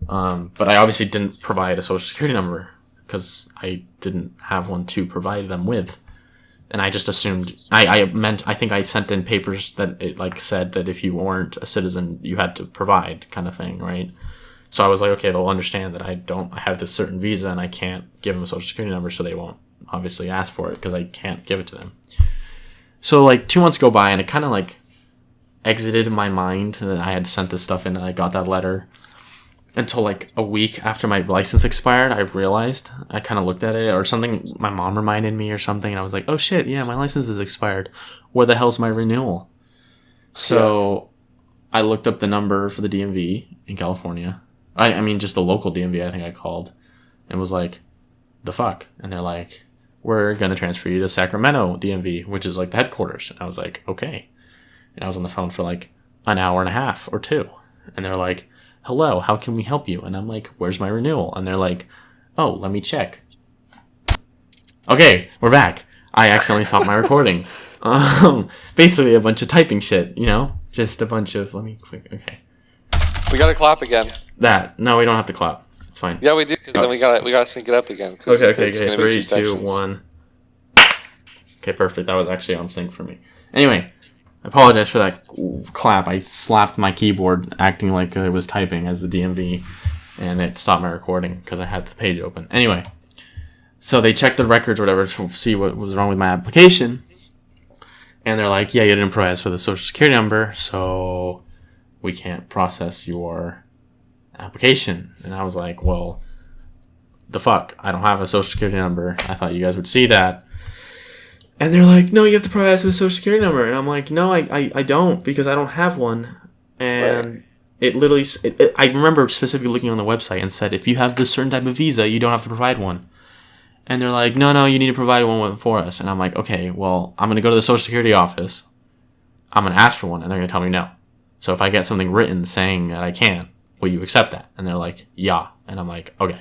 [SPEAKER 1] But I obviously didn't provide a social security number because I didn't have one to provide them with. And I just assumed, I think I sent in papers that it said that if you weren't a citizen, you had to provide, kind of thing, right? So I was like, okay, they'll understand that I have this certain visa and I can't give them a social security number, so they won't obviously ask for it because I can't give it to them. So 2 months go by and it kind of exited my mind that I had sent this stuff in and I got that letter. Until a week after my license expired, I realized, I kind of looked at it, or something, my mom reminded me or something, and I was like, oh shit, yeah, my license is expired. Where the hell's my renewal? So I looked up the number for the DMV in California. Just the local DMV, I think I called, and was like, the fuck? And they're like, we're going to transfer you to Sacramento DMV, which is the headquarters. And I was like, okay. And I was on the phone for an hour and a half or two. And they're like, hello, how can we help you? And I'm like, where's my renewal? And they're like, oh, let me check. Okay, we're back. I accidentally stopped my recording. Basically a bunch of typing shit, just a bunch of, okay.
[SPEAKER 2] We gotta clap again.
[SPEAKER 1] No, we don't have to clap. It's fine.
[SPEAKER 2] Yeah, we do, because then we gotta sync it up again.
[SPEAKER 1] Okay, 3, 2, 1. Okay, perfect. That was actually on sync for me. Anyway. I apologize for that clap. I slapped my keyboard acting like I was typing as the DMV, and it stopped my recording because I had the page open. Anyway, so they checked the records or whatever to see what was wrong with my application, and they're like, yeah, you didn't provide us with a social security number, so we can't process your application. And I was like, well, the fuck? I don't have a social security number. I thought you guys would see that. And they're like, no, you have to provide us with a social security number. And I'm like, no, I don't, because I don't have one. And it literally, I remember specifically looking on the website and said, if you have this certain type of visa, you don't have to provide one. And they're like, no, you need to provide one for us. And I'm like, okay, well, I'm going to go to the Social Security office. I'm going to ask for one, and they're going to tell me no. So if I get something written saying that I can't, will you accept that? And they're like, yeah. And I'm like, okay.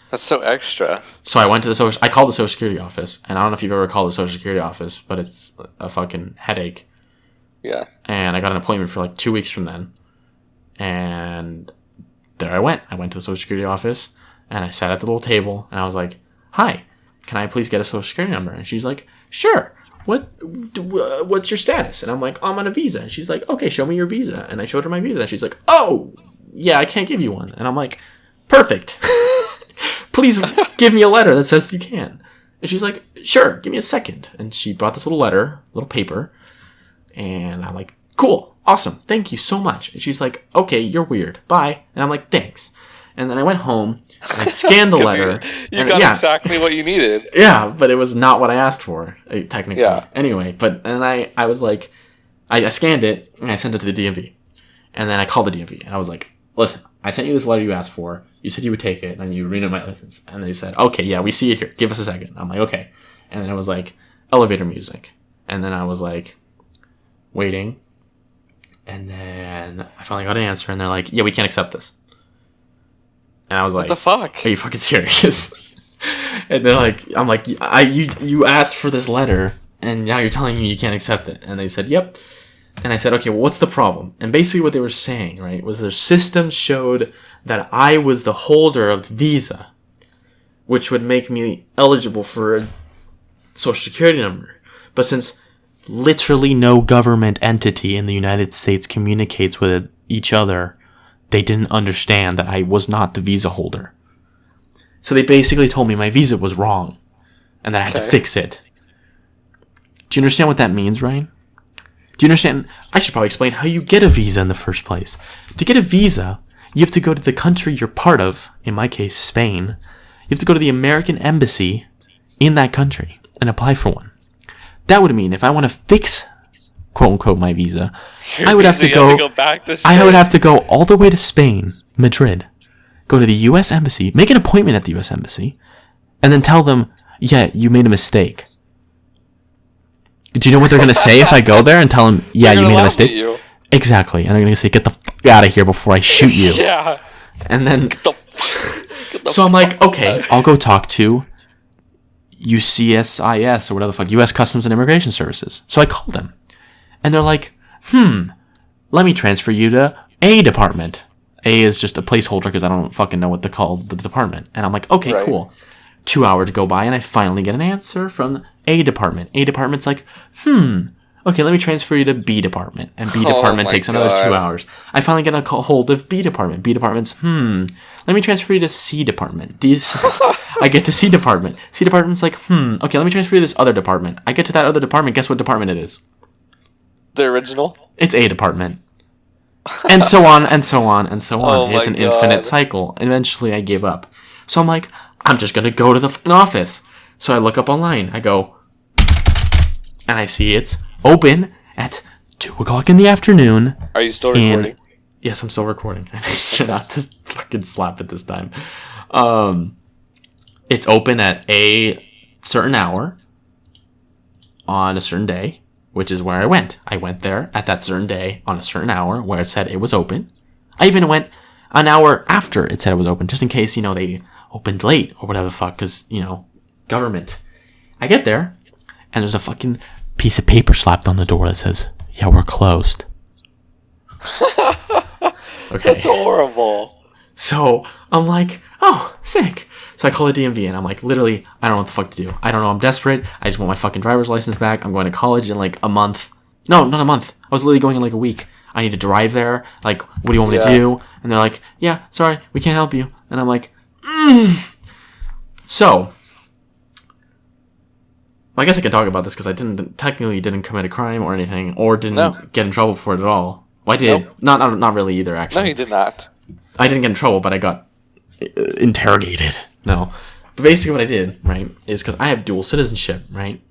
[SPEAKER 2] That's so extra.
[SPEAKER 1] So I went to I called the Social Security office, and I don't know if you've ever called the Social Security office, but it's a fucking headache.
[SPEAKER 2] Yeah.
[SPEAKER 1] And I got an appointment for like 2 weeks from then. And there I went. I went to the Social Security office, and I sat at the little table, and I was like, hi, can I please get a Social Security number? And she's like, sure. What's your status? And I'm like, I'm on a visa. And she's like, okay, show me your visa. And I showed her my visa, and she's like, oh, yeah, I can't give you one. And I'm like, perfect. Please give me a letter that says you can. And she's like, sure, give me a second. And she brought this little letter, little paper. And I'm like, cool, awesome, thank you so much. And she's like, okay, you're weird, bye. And I'm like, thanks. And then I went home, and I scanned the letter.
[SPEAKER 2] You got exactly what you needed.
[SPEAKER 1] Yeah, but it was not what I asked for, technically.
[SPEAKER 2] Yeah.
[SPEAKER 1] Anyway, and I was like, I scanned it, and I sent it to the DMV. And then I called the DMV, and I was like, listen, I sent you this letter you asked for. You said you would take it, and you renewed my license. And they said, okay, yeah, we see it here. Give us a second. I'm like, okay. And then it was like, elevator music. And then I was like, waiting. And then I finally got an answer, and they're like, yeah, we can't accept this. And I was like,
[SPEAKER 2] what the fuck?
[SPEAKER 1] Are you fucking serious? And they're like, I'm like, you asked for this letter, and now you're telling me you can't accept it. And they said, yep. And I said, okay, well, what's the problem? And basically what they were saying, right, was their system showed that I was the holder of the visa, which would make me eligible for a Social Security number. But since literally no government entity in the United States communicates with each other, they didn't understand that I was not the visa holder. So they basically told me my visa was wrong and that I had to fix it. Do you understand what that means, Ryan? Do you understand? I should probably explain how you get a visa in the first place. To get a visa, you have to go to the country you're part of, in my case, Spain. You have to go to the American embassy in that country and apply for one. That would mean if I want to fix, quote unquote, my visa, I would have to go
[SPEAKER 2] back to Spain.
[SPEAKER 1] I would have to go all the way to Spain, Madrid, go to the U.S. Embassy, make an appointment at the U.S. Embassy, and then tell them, yeah, you made a mistake. Do you know what they're going to say if I go there and tell them, yeah, you made a mistake? Exactly. And they're going to say, get the fuck out of here before I shoot you.
[SPEAKER 2] Yeah.
[SPEAKER 1] And then, so I'm like, okay, I'll go talk to UCSIS or whatever the fuck, U.S. Customs and Immigration Services. So I called them. And they're like, let me transfer you to A department. A is just a placeholder because I don't fucking know what to call the department. And I'm like, okay, cool. 2 hours go by and I finally get an answer from A department. A department's like, okay, let me transfer you to B department. And B department takes another 2 hours. I finally get a hold of B department. B department's, let me transfer you to C department. I get to C department. C department's like, okay, let me transfer you to this other department. I get to that other department. Guess what department it is?
[SPEAKER 2] The original?
[SPEAKER 1] It's A department. And so on, and so on, and so on. It's an infinite cycle. Eventually, I gave up. So I'm like, I'm just going to go to the fucking office. So I look up online. I go, and I see it's open at 2 o'clock in the afternoon.
[SPEAKER 2] Are you still recording?
[SPEAKER 1] Yes, I'm still recording. I should not to fucking slap it this time. It's open at a certain hour on a certain day, which is where I went. I went there at that certain day on a certain hour where it said it was open. I even went an hour after it said it was open, just in case, they opened late or whatever the fuck, because, government. I get there, and there's a fucking piece of paper slapped on the door that says, yeah, we're closed. Okay.
[SPEAKER 2] That's horrible.
[SPEAKER 1] So I'm like, oh, sick. So I call the DMV, and I'm like, literally, I don't know what the fuck to do. I don't know. I'm desperate. I just want my fucking driver's license back. I'm going to college in like a month. No, not a month. I was literally going in like a week. I need to drive there. Like, what do you want me to do? And they're like, yeah, sorry, we can't help you. And I'm like, So, I guess I can talk about this because I technically didn't commit a crime or anything, or didn't get in trouble for it at all. Well, I did. Nope. Not really either, actually.
[SPEAKER 2] No, you did not.
[SPEAKER 1] I didn't get in trouble, but I got interrogated. No. But basically what I did, right, is because I have dual citizenship, right?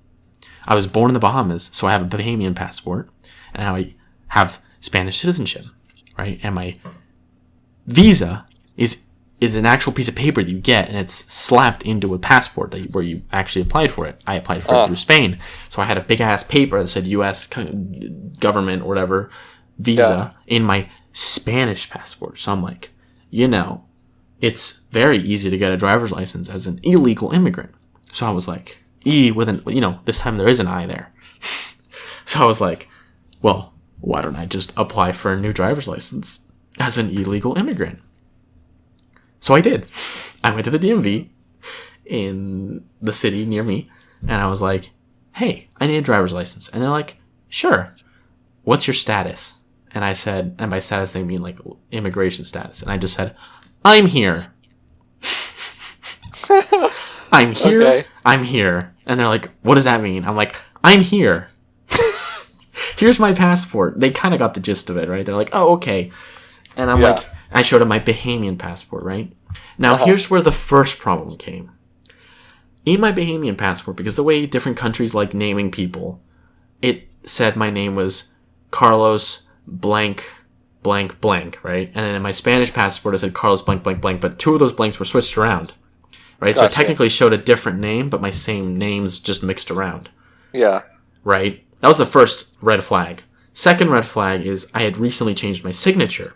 [SPEAKER 1] I was born in the Bahamas, so I have a Bahamian passport, and now I have Spanish citizenship, right? And my visa is an actual piece of paper that you get, and it's slapped into a passport where you actually applied for it. I applied for it through Spain. So I had a big-ass paper that said U.S. government or whatever visa in my Spanish passport. So I'm like, it's very easy to get a driver's license as an illegal immigrant. So I was like, this time there is an I there. So I was like, well, why don't I just apply for a new driver's license as an illegal immigrant? So I did. I went to the DMV in the city near me, and I was like, hey, I need a driver's license. And they're like, sure. What's your status? And I said, and by status they mean like immigration status. And I just said, I'm here. I'm here. Okay. I'm here. And they're like, what does that mean? I'm like, I'm here. Here's my passport. They kind of got the gist of it, right? They're like, oh, okay. And I'm like, I showed them my Bahamian passport, right? Now, here's where the first problem came. In my Bahamian passport, because the way different countries like naming people, it said my name was Carlos blank blank blank, right? And then in my Spanish passport, it said Carlos blank blank blank, but two of those blanks were switched around, right? Gotcha. So it technically showed a different name, but my same name's just mixed around.
[SPEAKER 2] Yeah.
[SPEAKER 1] Right? That was the first red flag. Second red flag is I had recently changed my signature.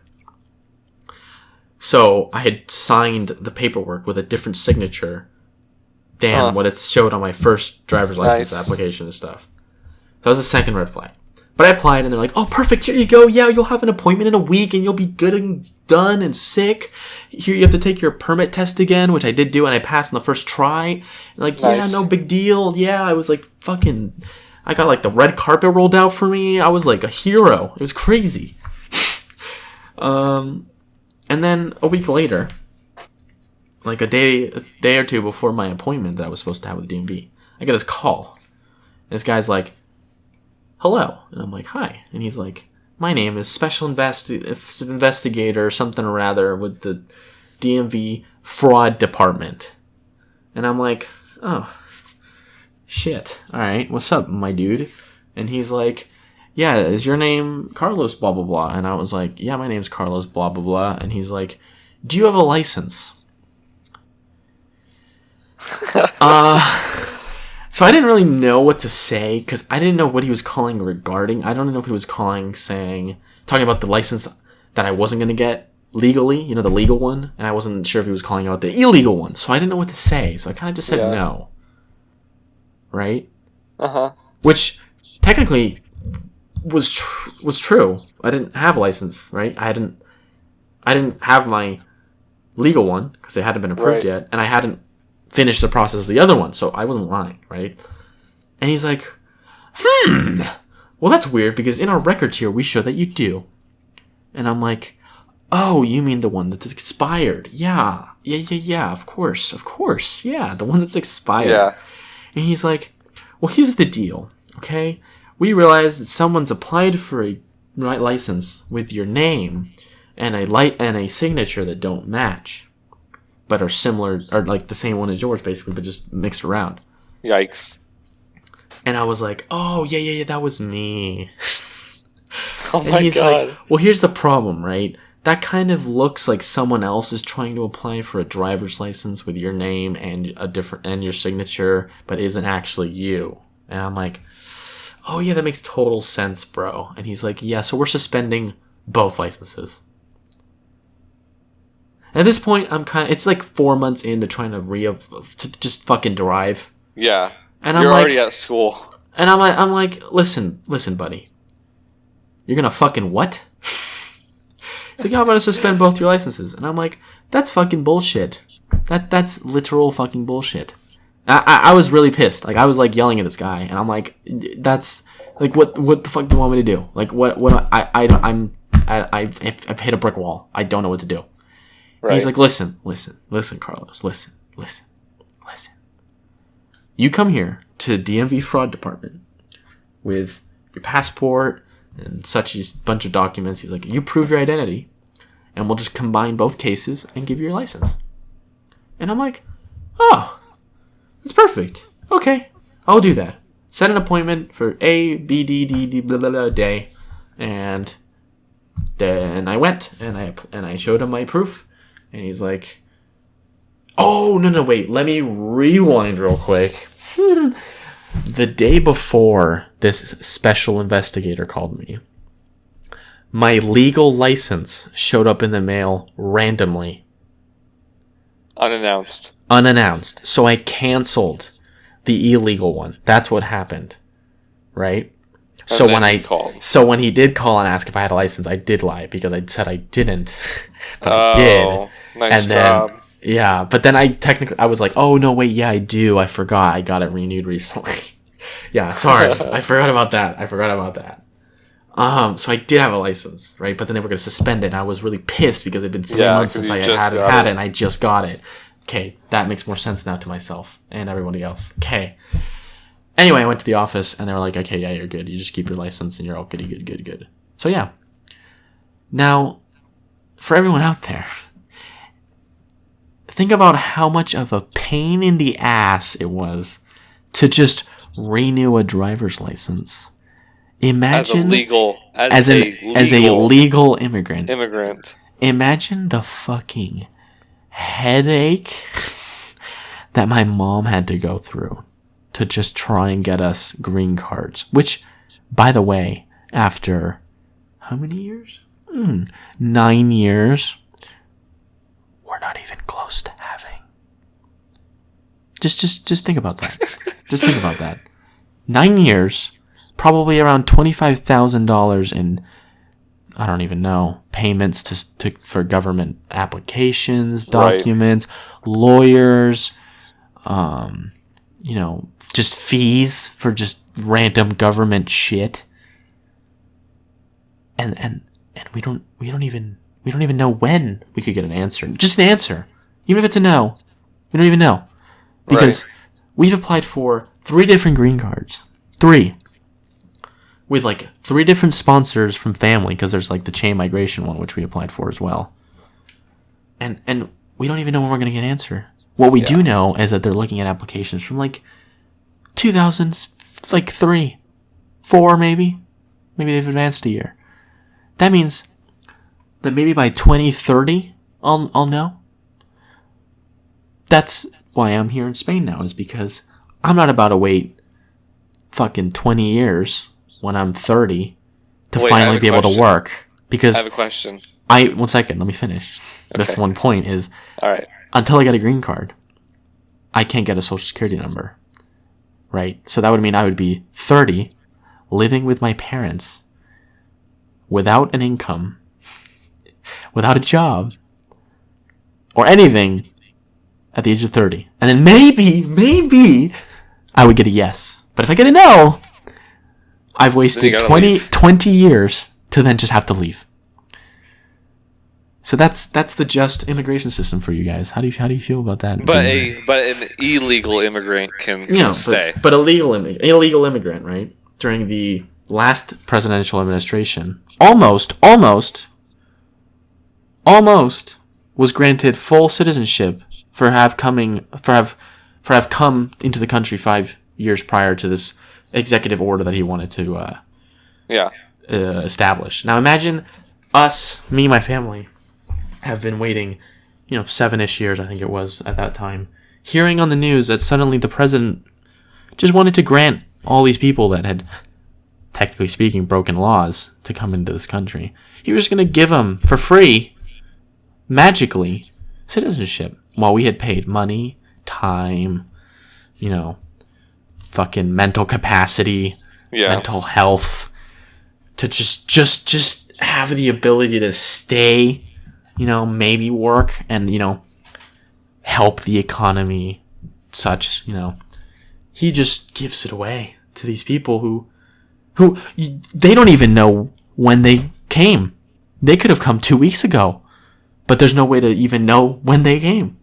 [SPEAKER 1] So I had signed the paperwork with a different signature than what it showed on my first driver's license application and stuff. That was the second red flag. But I applied, and they're like, oh, perfect, here you go. Yeah, you'll have an appointment in a week, and you'll be good and done and sick. Here you have to take your permit test again, which I did do, and I passed on the first try. And like, yeah, no big deal. Yeah, I was like, fucking... I got like the red carpet rolled out for me. I was like a hero. It was crazy. And then a week later, like a day or two before my appointment that I was supposed to have with the DMV, I get this call. And this guy's like, hello. And I'm like, hi. And he's like, my name is Special Investigator or something or rather with the DMV Fraud Department. And I'm like, oh, shit. All right. What's up, my dude? And he's like, yeah, is your name Carlos blah, blah, blah? And I was like, yeah, my name's Carlos blah, blah, blah. And he's like, do you have a license? So I didn't really know what to say because I didn't know what he was calling regarding. I don't know if he was talking about the license that I wasn't going to get legally, the legal one. And I wasn't sure if he was calling out the illegal one. So I didn't know what to say. So I kind of just said no. Right? Which technically was true. I didn't have a license, right? I didn't have my legal one because it hadn't been approved yet, and I hadn't finished the process of the other one, so I wasn't lying, right? And he's like, well, that's weird because in our records here we show that you do. And I'm like, oh, you mean the one that's expired? Yeah, of course, yeah, the one that's expired. Yeah. And he's like, well, here's the deal, okay? We realize that someone's applied for a license with your name and a signature that don't match, but are similar, or like the same one as yours, basically, but just mixed around.
[SPEAKER 2] Yikes.
[SPEAKER 1] And I was like, oh, yeah, that was me.
[SPEAKER 2] Oh my God.
[SPEAKER 1] Like, well, here's the problem, right? That kind of looks like someone else is trying to apply for a driver's license with your name and your signature, but isn't actually you. And I'm like, oh yeah, that makes total sense, bro. And he's like, yeah, so we're suspending both licenses. At this point, it's like 4 months into trying to just fucking drive.
[SPEAKER 2] Yeah.
[SPEAKER 1] And
[SPEAKER 2] you're already at school.
[SPEAKER 1] And I'm like, listen, buddy. You're gonna fucking what? He's like, yeah, I'm gonna suspend both your licenses. And I'm like, that's fucking bullshit. That's literal fucking bullshit. I was really pissed. Like, I was like yelling at this guy, and I'm like, that's like, what the fuck do you want me to do? Like, I've hit a brick wall. I don't know what to do. Right. He's like, listen, Carlos, listen. You come here to the DMV fraud department with your passport and such a bunch of documents. He's like, you prove your identity, and we'll just combine both cases and give you your license. And I'm like, oh, that's perfect. Okay, I'll do that. Set an appointment for A, B, D, blah, blah, blah, day. And then I went, and I showed him my proof. And he's like, oh, no, wait. Let me rewind real quick. The day before this special investigator called me, My legal license showed up in the mail randomly. Unannounced. So I canceled the illegal one. That's what happened. Right? So when he did call and ask if I had a license, I did lie because I said I didn't. But I did.
[SPEAKER 2] Nice job.
[SPEAKER 1] Yeah, but then I was like, oh no, wait, yeah, I do. I forgot. I got it renewed recently. Yeah, sorry. I forgot about that. So I did have a license, right? But then they were going to suspend it, and I was really pissed because it'd been 3 months since I hadn't had it, and I just got it. Okay, that makes more sense now to myself and everybody else. Okay. Anyway, I went to the office, and they were like, okay, yeah, you're good. You just keep your license, and you're all good. So yeah. Now, for everyone out there, think about how much of a pain in the ass it was to just renew a driver's license. Imagine as a legal immigrant. Imagine the fucking headache that my mom had to go through to just try and get us green cards. Which, by the way, after how many years? 9 years. We're not even close to having. Just think about that. Just think about that. 9 years, probably around $25,000 in, I don't even know, payments for government applications, documents, lawyers, just fees for just random government shit. And we don't even know when we could get an answer. Just an answer. Even if it's a no. We don't even know. Because we've applied for 3 different green cards. 3. With 3 different sponsors from family, because there's the chain migration one, which we applied for as well. And we don't even know when we're going to get an answer. What we do know is that they're looking at applications from 2003, 4 maybe. Maybe they've advanced a year. That means that maybe by 2030, I'll know. That's why I'm here in Spain now, is because I'm not about to wait fucking 20 years when I'm 30 to finally be able to work. Because
[SPEAKER 2] I have a question.
[SPEAKER 1] 1 second, let me finish. Okay. This one point is,
[SPEAKER 2] all right,
[SPEAKER 1] until I get a green card, I can't get a social security number. Right? So that would mean I would be 30, living with my parents, without an income, without a job, or anything at the age of 30. And then maybe I would get a yes. But if I get a no, I've wasted 20 years to then just have to leave. So that's the just immigration system for you guys. How do you feel about that?
[SPEAKER 2] But an illegal immigrant can stay.
[SPEAKER 1] But illegal immigrant, right? During the last presidential administration, almost was granted full citizenship for have come into the country 5 years prior to this executive order that he wanted to establish. Now imagine me, my family, have been waiting, 7-ish years, I think it was at that time, hearing on the news that suddenly the president just wanted to grant all these people that had, technically speaking, broken laws to come into this country. He was going to give them for free, magically, citizenship, while we had paid money, time, fucking mental capacity, mental health, to just have the ability to stay, maybe work and, help the economy, such, he just gives it away to these people who they don't even know when they came. They could have come 2 weeks ago, but there's no way to even know when they came.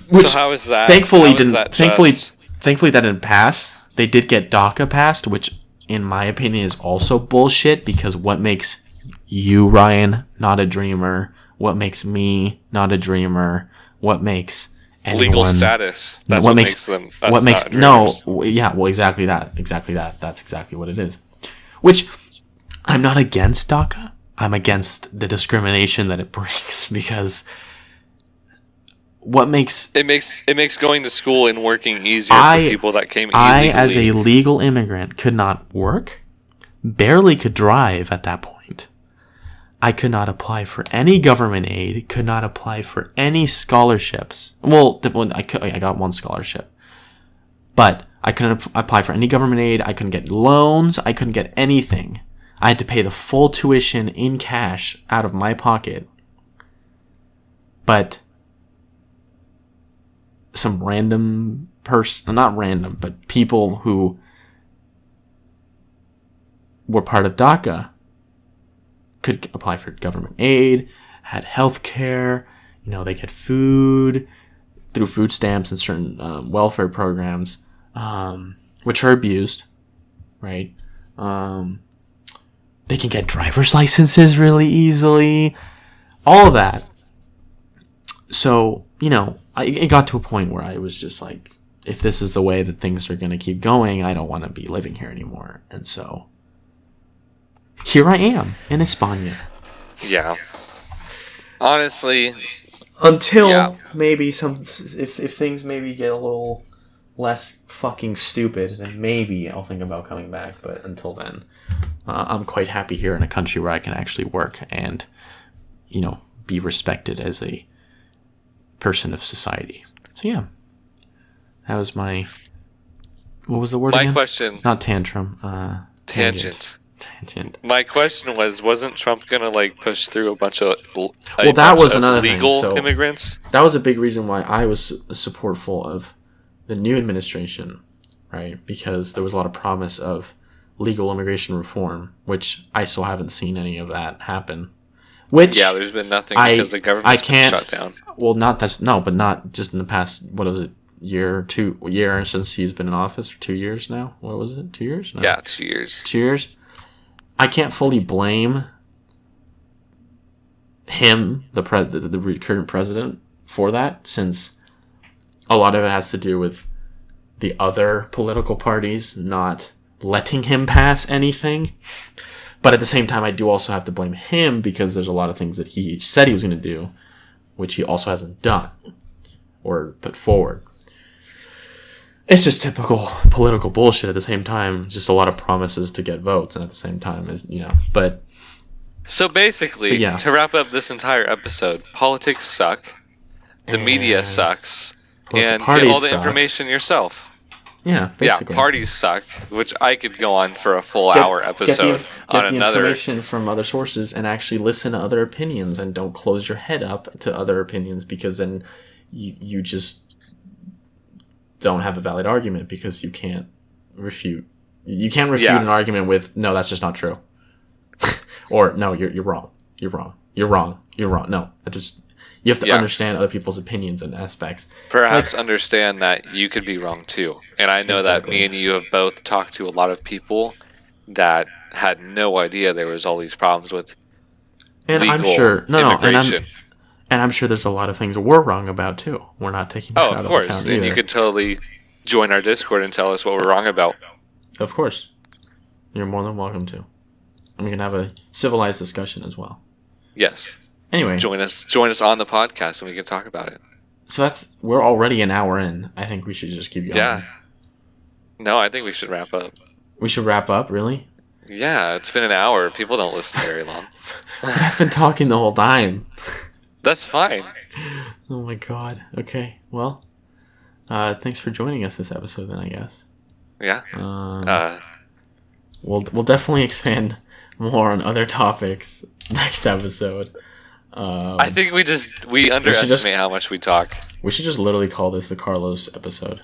[SPEAKER 1] Which,
[SPEAKER 2] so how is that?
[SPEAKER 1] Thankfully, thankfully that didn't pass. They did get DACA passed, which, in my opinion, is also bullshit, because what makes you, Ryan, not a dreamer? What makes me not a dreamer? What makes anyone,
[SPEAKER 2] legal status? That's what makes them. That's
[SPEAKER 1] what makes exactly that. That's exactly what it is. Which, I'm not against DACA. I'm against the discrimination that it brings, because what makes
[SPEAKER 2] it makes going to school and working easier for people that came illegally. I,
[SPEAKER 1] as a legal immigrant, could not work, barely could drive at that point. I could not apply for any government aid, could not apply for any scholarships. Well, I got one scholarship. But I couldn't apply for any government aid. I couldn't get loans. I couldn't get anything. I had to pay the full tuition in cash out of my pocket. But some random person, not random, but people who were part of DACA could apply for government aid, had health care, they get food through food stamps and certain welfare programs, which are abused, right? They can get driver's licenses really easily, all of that. So, it got to a point where I was just like, if this is the way that things are going to keep going, I don't want to be living here anymore. And so here I am in España.
[SPEAKER 2] Yeah. Honestly.
[SPEAKER 1] Until maybe if things maybe get a little less fucking stupid, then maybe I'll think about coming back. But until then, I'm quite happy here in a country where I can actually work and, be respected as a person of society. So yeah, that was my. What was the word?
[SPEAKER 2] My
[SPEAKER 1] again?
[SPEAKER 2] question.
[SPEAKER 1] Not tantrum.
[SPEAKER 2] Tangent.
[SPEAKER 1] Tangent.
[SPEAKER 2] My question wasn't Trump gonna push through a bunch of
[SPEAKER 1] legal thing.
[SPEAKER 2] immigrants?
[SPEAKER 1] That was a big reason why I was supportful of the new administration, right? Because there was a lot of promise of legal immigration reform, which I still haven't seen any of that happen. Which
[SPEAKER 2] there's been nothing because the government's been shut down.
[SPEAKER 1] Well, not just in the past. What was it? Year since he's been in office, or 2 years now. What was it? 2 years? No.
[SPEAKER 2] Yeah, 2 years.
[SPEAKER 1] 2 years. I can't fully blame him, the current president, for that, since a lot of it has to do with the other political parties not letting him pass anything. But at the same time, I do also have to blame him because there's a lot of things that he said he was going to do, which he also hasn't done or put forward. It's just typical political bullshit at the same time. Just a lot of promises to get votes, and at the same time, but...
[SPEAKER 2] So basically, to wrap up this entire episode, politics suck, the media sucks, and get all the information yourself.
[SPEAKER 1] Yeah, basically.
[SPEAKER 2] Yeah, parties suck, which I could go on for a full hour episode on another... Get the
[SPEAKER 1] information from other sources and actually listen to other opinions, and don't close your head up to other opinions, because then you just... don't have a valid argument, because you can't refute an argument with, no, that's just not true. Or, no, you're wrong. You're wrong. No, you have to understand other people's opinions and aspects.
[SPEAKER 2] Perhaps understand that you could be wrong too. And I know that me and you have both talked to a lot of people that had no idea there was all these problems with legal immigration.
[SPEAKER 1] And I'm sure there's a lot of things we're wrong about too. We're not taking that out of account.
[SPEAKER 2] Oh, of course. And you could totally join our Discord and tell us what we're wrong about.
[SPEAKER 1] Of course. You're more than welcome to. And we can have a civilized discussion as well.
[SPEAKER 2] Yes.
[SPEAKER 1] Anyway.
[SPEAKER 2] Join us on the podcast and we can talk about it.
[SPEAKER 1] So we're already an hour in. I think we should just keep going.
[SPEAKER 2] Yeah. No, I think we should wrap up.
[SPEAKER 1] We should wrap up? Really?
[SPEAKER 2] Yeah, it's been an hour. People don't listen very long.
[SPEAKER 1] I've been talking the whole time. That's
[SPEAKER 2] fine.
[SPEAKER 1] Oh my god. Okay. Well, thanks for joining us this episode then, I guess.
[SPEAKER 2] Yeah.
[SPEAKER 1] We'll definitely expand more on other topics next episode.
[SPEAKER 2] I think we underestimate how much we talk.
[SPEAKER 1] We should just literally call this the Carlos episode.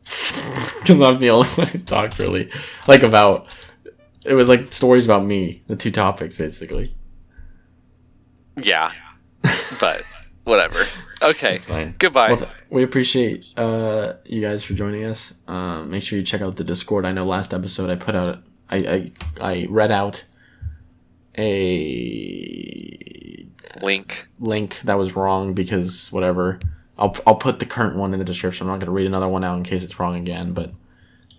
[SPEAKER 1] Because I'm the only one who talked really. It was like stories about me. The two topics, basically.
[SPEAKER 2] Yeah. But, whatever. Okay.
[SPEAKER 1] That's fine.
[SPEAKER 2] Goodbye.
[SPEAKER 1] Well, we appreciate you guys for joining us. Make sure you check out the Discord. I know last episode I read out a link that was wrong because whatever. I'll put the current one in the description. I'm not going to read another one out in case it's wrong again, but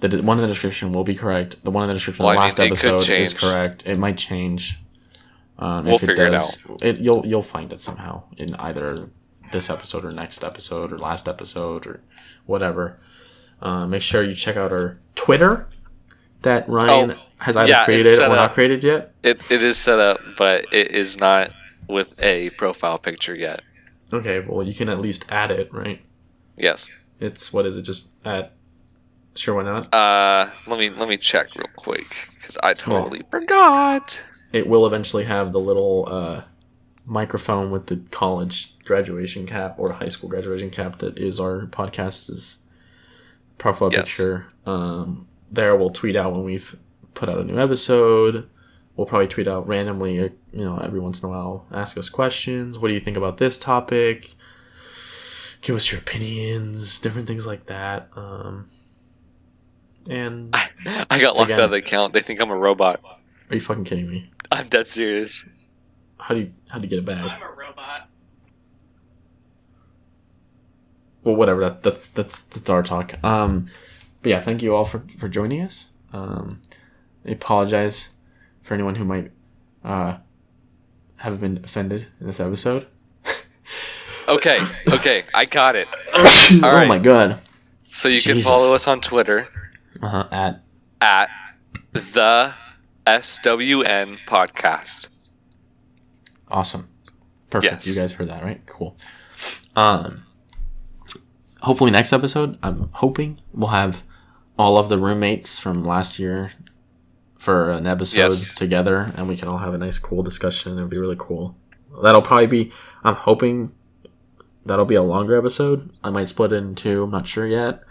[SPEAKER 1] the one in the description will be correct. The one in the description of the last episode is correct. It might change.
[SPEAKER 2] We'll figure it out.
[SPEAKER 1] You'll find it somehow in either this episode or next episode or last episode or whatever. Make sure you check out our Twitter that Ryan has either
[SPEAKER 2] yeah, it's
[SPEAKER 1] created
[SPEAKER 2] set
[SPEAKER 1] or not
[SPEAKER 2] up.
[SPEAKER 1] created yet?
[SPEAKER 2] It is set up, but it is not with a profile picture yet.
[SPEAKER 1] Okay, well, you can at least add it, right?
[SPEAKER 2] Yes.
[SPEAKER 1] It's, what is it, just add... Sure, why not?
[SPEAKER 2] Let me check real quick, because I totally forgot.
[SPEAKER 1] It will eventually have the little microphone with the college graduation cap or high school graduation cap that is our podcast's profile picture. There, we'll tweet out when we've put out a new episode. We'll probably tweet out randomly, every once in a while. Ask us questions. What do you think about this topic? Give us your opinions. Different things like that. And
[SPEAKER 2] I got locked out of the account. They think I'm a robot.
[SPEAKER 1] Are you fucking kidding me?
[SPEAKER 2] I'm dead serious.
[SPEAKER 1] How do you get it back?
[SPEAKER 2] I'm a robot.
[SPEAKER 1] Well, whatever. That's our talk. But yeah, thank you all for joining us. I apologize for anyone who might have been offended in this episode.
[SPEAKER 2] Okay, I got it.
[SPEAKER 1] All
[SPEAKER 2] right.
[SPEAKER 1] Oh my god.
[SPEAKER 2] So you can follow us on Twitter
[SPEAKER 1] At
[SPEAKER 2] the SWN podcast.
[SPEAKER 1] Awesome. Perfect.
[SPEAKER 2] Yes.
[SPEAKER 1] You guys heard that, right? Cool. Hopefully next episode, I'm hoping we'll have all of the roommates from last year for an episode together, and we can all have a nice, cool discussion. It'll be really cool. That'll probably be, I'm hoping that'll be a longer episode. I might split it in two. I'm not sure yet.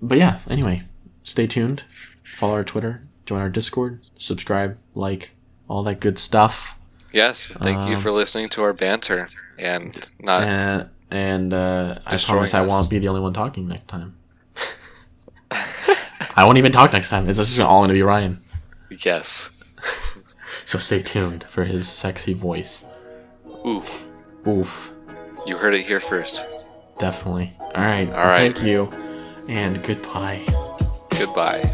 [SPEAKER 1] But yeah, anyway, stay tuned. Follow our Twitter, join our Discord, subscribe, like, all that good stuff.
[SPEAKER 2] Yes, thank you for listening to our banter and not
[SPEAKER 1] I promise I won't be the only one talking next time. I won't even talk next time. It's just all going to be Ryan.
[SPEAKER 2] Yes.
[SPEAKER 1] So stay tuned for his sexy voice.
[SPEAKER 2] Oof. You heard it here first.
[SPEAKER 1] Definitely. All right.
[SPEAKER 2] All right.
[SPEAKER 1] Thank you, and goodbye.
[SPEAKER 2] Goodbye.